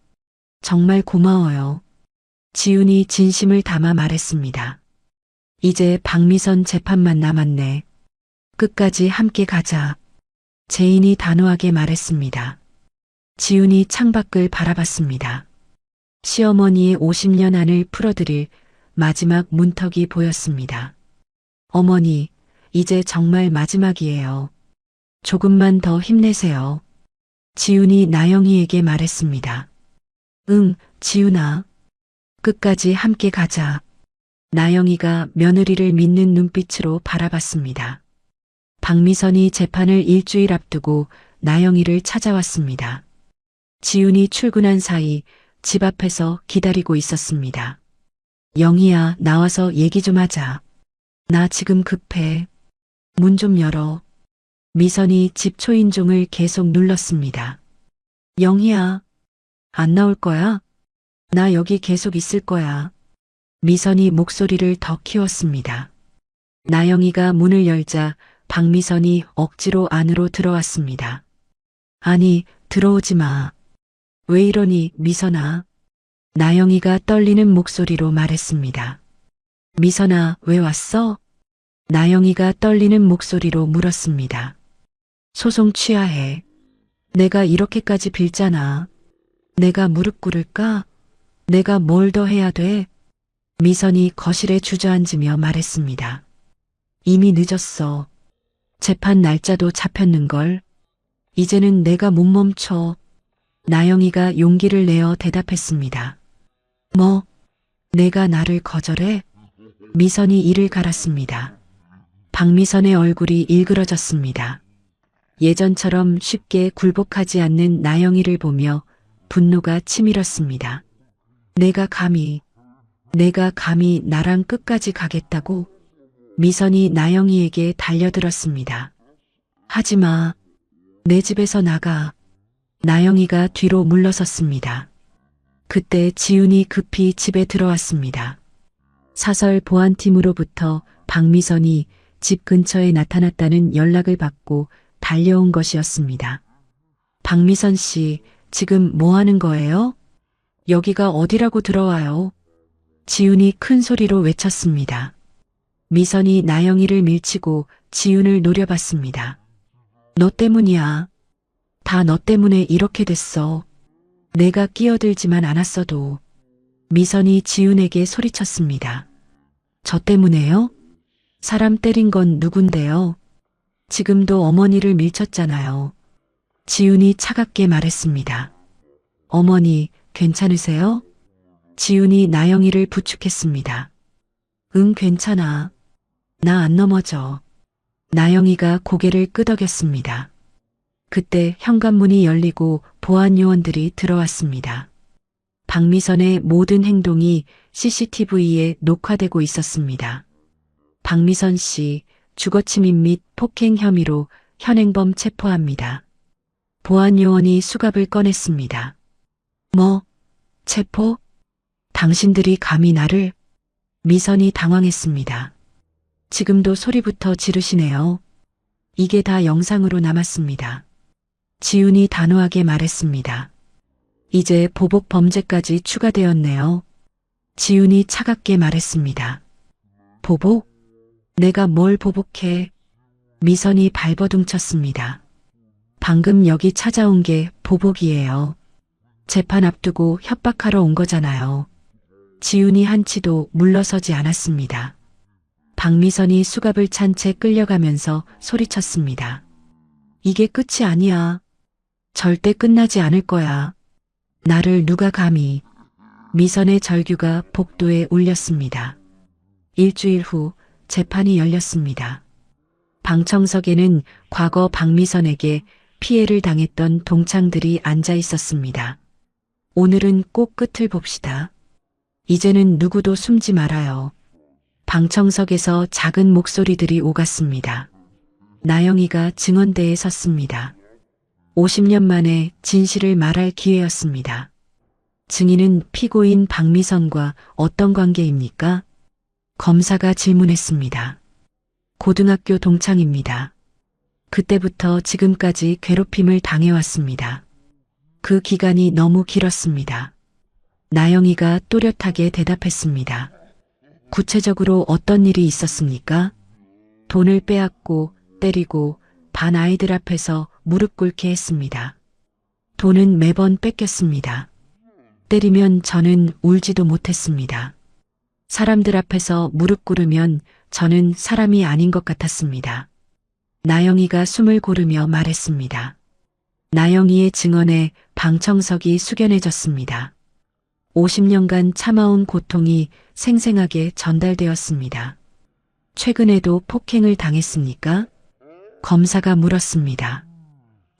정말 고마워요. 지훈이 진심을 담아 말했습니다. 이제 박미선 재판만 남았네. 끝까지 함께 가자. 제인이 단호하게 말했습니다. 지훈이 창밖을 바라봤습니다. 시어머니의 50년 안을 풀어드릴 마지막 문턱이 보였습니다. 어머니, 이제 정말 마지막이에요. 조금만 더 힘내세요. 지훈이 나영이에게 말했습니다. 응, 지훈아. 끝까지 함께 가자. 나영이가 며느리를 믿는 눈빛으로 바라봤습니다. 박미선이 재판을 일주일 앞두고 나영이를 찾아왔습니다. 지훈이 출근한 사이 집 앞에서 기다리고 있었습니다. 영희야, 나와서 얘기 좀 하자. 나 지금 급해. 문 좀 열어. 미선이 집 초인종을 계속 눌렀습니다. 영희야, 안 나올 거야? 나 여기 계속 있을 거야. 미선이 목소리를 더 키웠습니다. 나영이가 문을 열자 박미선이 억지로 안으로 들어왔습니다. 아니, 들어오지 마. 왜 이러니, 미선아? 나영이가 떨리는 목소리로 말했습니다. 미선아, 왜 왔어? 나영이가 떨리는 목소리로 물었습니다. 소송 취하해. 내가 이렇게까지 빌잖아. 내가 무릎 꿇을까? 내가 뭘 더 해야 돼? 미선이 거실에 주저앉으며 말했습니다. 이미 늦었어. 재판 날짜도 잡혔는걸. 이제는 내가 못 멈춰. 나영이가 용기를 내어 대답했습니다. 뭐? 내가 나를 거절해? 미선이 이를 갈았습니다. 박미선의 얼굴이 일그러졌습니다. 예전처럼 쉽게 굴복하지 않는 나영이를 보며 분노가 치밀었습니다. 내가 감히 나랑 끝까지 가겠다고? 미선이 나영이에게 달려들었습니다. 하지마. 내 집에서 나가. 나영이가 뒤로 물러섰습니다. 그때 지훈이 급히 집에 들어왔습니다. 사설 보안팀으로부터 박미선이 집 근처에 나타났다는 연락을 받고 달려온 것이었습니다. 박미선 씨, 지금 뭐 하는 거예요? 여기가 어디라고 들어와요? 지훈이 큰 소리로 외쳤습니다. 미선이 나영이를 밀치고 지훈을 노려봤습니다. 너 때문이야. 다 너 때문에 이렇게 됐어. 내가 끼어들지만 않았어도. 미선이 지훈에게 소리쳤습니다. 저 때문에요? 사람 때린 건 누군데요? 지금도 어머니를 밀쳤잖아요. 지훈이 차갑게 말했습니다. 어머니, 괜찮으세요? 지훈이 나영이를 부축했습니다. 응, 괜찮아. 나 안 넘어져. 나영이가 고개를 끄덕였습니다. 그때 현관문이 열리고 보안 요원들이 들어왔습니다. 박미선의 모든 행동이 CCTV에 녹화되고 있었습니다. 박미선 씨, 주거침입 및 폭행 혐의로 현행범 체포합니다. 보안 요원이 수갑을 꺼냈습니다. 뭐? 체포? 당신들이 감히 나를? 미선이 당황했습니다. 지금도 소리부터 지르시네요. 이게 다 영상으로 남았습니다. 지훈이 단호하게 말했습니다. 이제 보복 범죄까지 추가되었네요. 지훈이 차갑게 말했습니다. 보복? 내가 뭘 보복해? 미선이 발버둥쳤습니다. 방금 여기 찾아온 게 보복이에요. 재판 앞두고 협박하러 온 거잖아요. 지훈이 한치도 물러서지 않았습니다. 박미선이 수갑을 찬 채 끌려가면서 소리쳤습니다. 이게 끝이 아니야. 절대 끝나지 않을 거야. 나를 누가 감히. 미선의 절규가 복도에 울렸습니다. 일주일 후 재판이 열렸습니다. 방청석에는 과거 박미선에게 피해를 당했던 동창들이 앉아 있었습니다. 오늘은 꼭 끝을 봅시다. 이제는 누구도 숨지 말아요. 방청석에서 작은 목소리들이 오갔습니다. 나영이가 증언대에 섰습니다. 50년 만에 진실을 말할 기회였습니다. 증인은 피고인 박미선과 어떤 관계입니까? 검사가 질문했습니다. 고등학교 동창입니다. 그때부터 지금까지 괴롭힘을 당해왔습니다. 그 기간이 너무 길었습니다. 나영이가 또렷하게 대답했습니다. 구체적으로 어떤 일이 있었습니까? 돈을 빼앗고 때리고 반 아이들 앞에서 무릎 꿇게 했습니다. 돈은 매번 뺏겼습니다. 때리면 저는 울지도 못했습니다. 사람들 앞에서 무릎 꿇으면 저는 사람이 아닌 것 같았습니다. 나영이가 숨을 고르며 말했습니다. 나영이의 증언에 방청석이 숙연해졌습니다. 50년간 참아온 고통이 생생하게 전달되었습니다. 최근에도 폭행을 당했습니까? 검사가 물었습니다.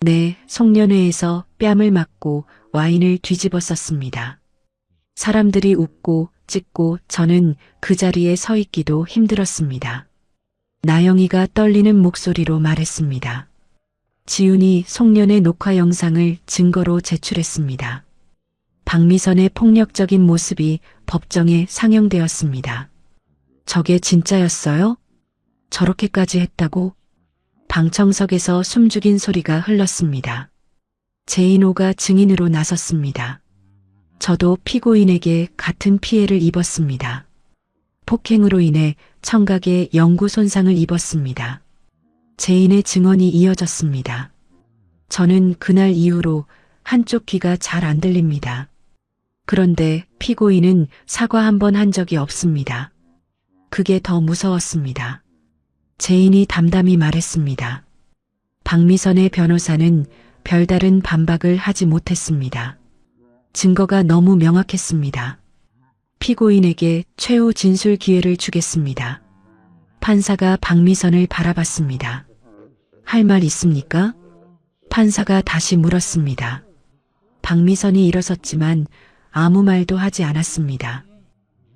네, 송년회에서 뺨을 맞고 와인을 뒤집어 썼습니다. 사람들이 웃고 찍고 저는 그 자리에 서 있기도 힘들었습니다. 나영이가 떨리는 목소리로 말했습니다. 지훈이 송년회 녹화 영상을 증거로 제출했습니다. 박미선의 폭력적인 모습이 법정에 상영되었습니다. 저게 진짜였어요? 저렇게까지 했다고? 방청석에서 숨죽인 소리가 흘렀습니다. 제인호가 증인으로 나섰습니다. 저도 피고인에게 같은 피해를 입었습니다. 폭행으로 인해 청각에 영구 손상을 입었습니다. 제인의 증언이 이어졌습니다. 저는 그날 이후로 한쪽 귀가 잘 안 들립니다. 그런데 피고인은 사과 한 번 한 적이 없습니다. 그게 더 무서웠습니다. 제인이 담담히 말했습니다. 박미선의 변호사는 별다른 반박을 하지 못했습니다. 증거가 너무 명확했습니다. 피고인에게 최후 진술 기회를 주겠습니다. 판사가 박미선을 바라봤습니다. 할 말 있습니까? 판사가 다시 물었습니다. 박미선이 일어섰지만 아무 말도 하지 않았습니다.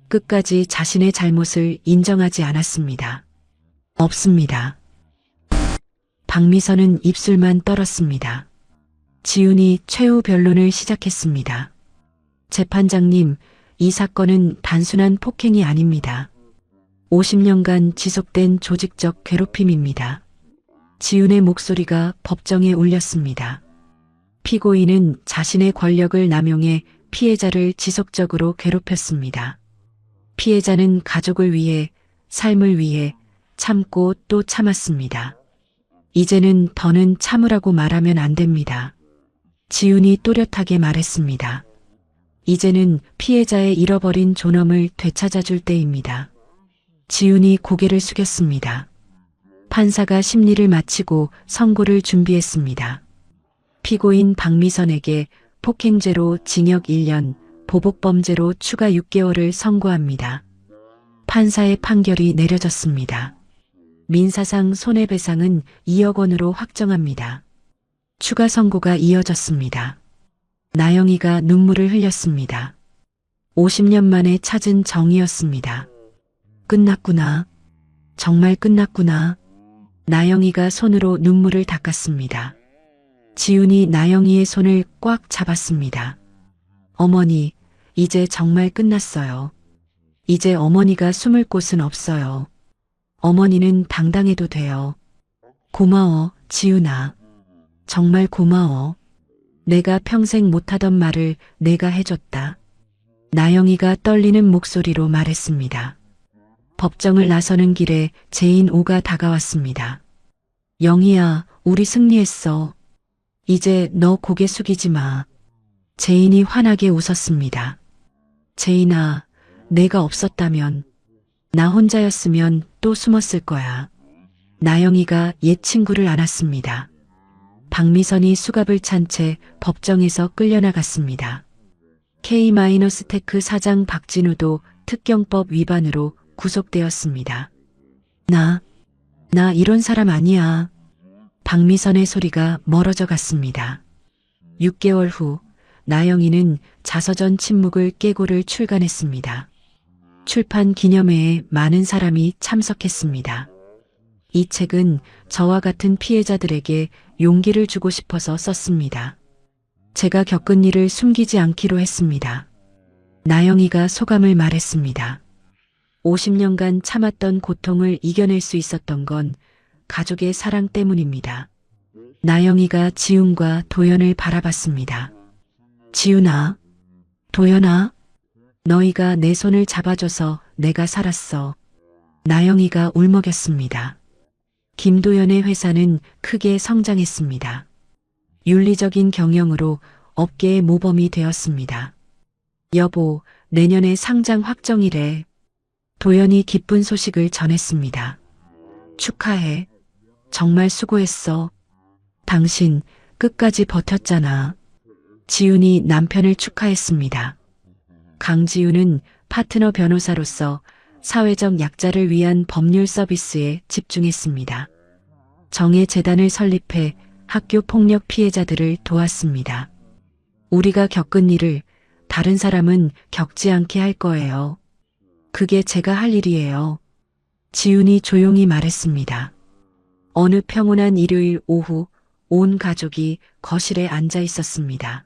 끝까지 자신의 잘못을 인정하지 않았습니다. 없습니다. 박미선은 입술만 떨었습니다. 지훈이 최후 변론을 시작했습니다. 재판장님, 이 사건은 단순한 폭행이 아닙니다. 50년간 지속된 조직적 괴롭힘입니다. 지훈의 목소리가 법정에 울렸습니다. 피고인은 자신의 권력을 남용해 피해자를 지속적으로 괴롭혔습니다. 피해자는 가족을 위해, 삶을 위해 참고 또 참았습니다. 이제는 더는 참으라고 말하면 안 됩니다. 지훈이 또렷하게 말했습니다. 이제는 피해자의 잃어버린 존엄을 되찾아줄 때입니다. 지훈이 고개를 숙였습니다. 판사가 심리를 마치고 선고를 준비했습니다. 피고인 박미선에게 폭행죄로 징역 1년, 보복범죄로 추가 6개월을 선고합니다. 판사의 판결이 내려졌습니다. 민사상 손해배상은 2억 원으로 확정합니다. 추가 선고가 이어졌습니다. 나영이가 눈물을 흘렸습니다. 50년 만에 찾은 정이었습니다. 끝났구나. 정말 끝났구나. 나영이가 손으로 눈물을 닦았습니다. 지훈이 나영이의 손을 꽉 잡았습니다. 어머니, 이제 정말 끝났어요. 이제 어머니가 숨을 곳은 없어요. 어머니는 당당해도 돼요. 고마워, 지훈아. 정말 고마워. 내가 평생 못하던 말을 내가 해줬다. 나영이가 떨리는 목소리로 말했습니다. 법정을 나서는 길에 제인오가 다가왔습니다. 영희야, 우리 승리했어. 이제 너 고개 숙이지 마. 제인이 환하게 웃었습니다. 제인아, 내가 없었다면, 나 혼자였으면 또 숨었을 거야. 나영이가 옛 친구를 안았습니다. 박미선이 수갑을 찬 채 법정에서 끌려나갔습니다. K-테크 사장 박진우도 특경법 위반으로 구속되었습니다. 나 이런 사람 아니야. 박미선의 소리가 멀어져 갔습니다. 6개월 후 나영이는 자서전 침묵을 깨고를 출간했습니다. 출판 기념회에 많은 사람이 참석했습니다. 이 책은 저와 같은 피해자들에게 용기를 주고 싶어서 썼습니다. 제가 겪은 일을 숨기지 않기로 했습니다. 나영이가 소감을 말했습니다. 50년간 참았던 고통을 이겨낼 수 있었던 건 가족의 사랑 때문입니다. 나영이가 지훈과 도연을 바라봤습니다. 지훈아, 도연아, 너희가 내 손을 잡아줘서 내가 살았어. 나영이가 울먹였습니다. 김도연의 회사는 크게 성장했습니다. 윤리적인 경영으로 업계의 모범이 되었습니다. 여보, 내년에 상장 확정이래. 도연이 기쁜 소식을 전했습니다. 축하해. 정말 수고했어. 당신 끝까지 버텼잖아. 지훈이 남편을 축하했습니다. 강지윤은 파트너 변호사로서 사회적 약자를 위한 법률 서비스에 집중했습니다. 정의재단을 설립해 학교 폭력 피해자들을 도왔습니다. 우리가 겪은 일을 다른 사람은 겪지 않게 할 거예요. 그게 제가 할 일이에요. 지훈이 조용히 말했습니다. 어느 평온한 일요일 오후 온 가족이 거실에 앉아 있었습니다.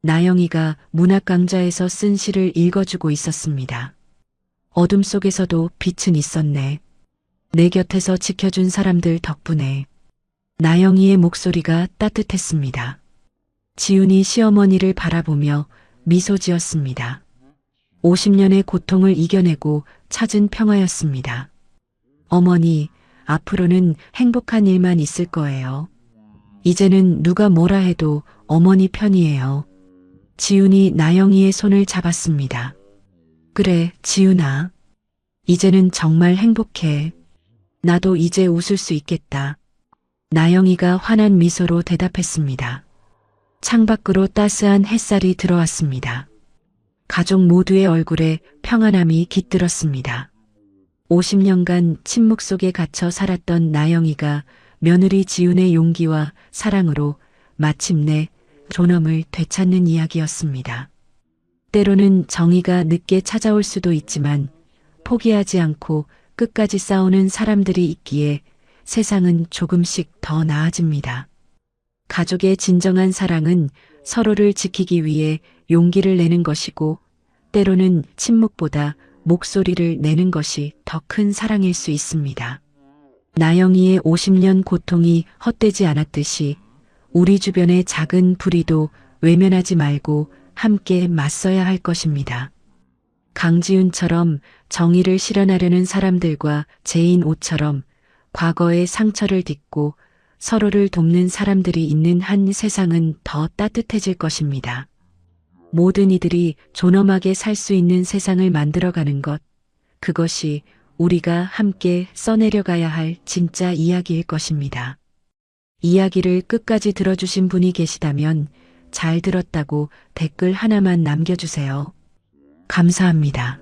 나영이가 문학강좌에서 쓴 시를 읽어주고 있었습니다. 어둠 속에서도 빛은 있었네. 내 곁에서 지켜준 사람들 덕분에. 나영이의 목소리가 따뜻했습니다. 지훈이 시어머니를 바라보며 미소 지었습니다. 50년의 고통을 이겨내고 찾은 평화였습니다. 어머니, 앞으로는 행복한 일만 있을 거예요. 이제는 누가 뭐라 해도 어머니 편이에요. 지훈이 나영이의 손을 잡았습니다. 그래, 지훈아. 이제는 정말 행복해. 나도 이제 웃을 수 있겠다. 나영이가 환한 미소로 대답했습니다. 창밖으로 따스한 햇살이 들어왔습니다. 가족 모두의 얼굴에 평안함이 깃들었습니다. 50년간 침묵 속에 갇혀 살았던 나영이가 며느리 지훈의 용기와 사랑으로 마침내 존엄을 되찾는 이야기였습니다. 때로는 정의가 늦게 찾아올 수도 있지만 포기하지 않고 끝까지 싸우는 사람들이 있기에 세상은 조금씩 더 나아집니다. 가족의 진정한 사랑은 서로를 지키기 위해 용기를 내는 것이고 때로는 침묵보다 목소리를 내는 것이 더 큰 사랑일 수 있습니다. 나영이의 50년 고통이 헛되지 않았듯이 우리 주변의 작은 불의도 외면하지 말고 함께 맞서야 할 것입니다. 강지훈처럼 정의를 실현하려는 사람들과 제인 오처럼 과거의 상처를 딛고 서로를 돕는 사람들이 있는 한 세상은 더 따뜻해질 것입니다. 모든 이들이 존엄하게 살 수 있는 세상을 만들어가는 것, 그것이 우리가 함께 써내려가야 할 진짜 이야기일 것입니다. 이야기를 끝까지 들어주신 분이 계시다면 잘 들었다고 댓글 하나만 남겨주세요. 감사합니다.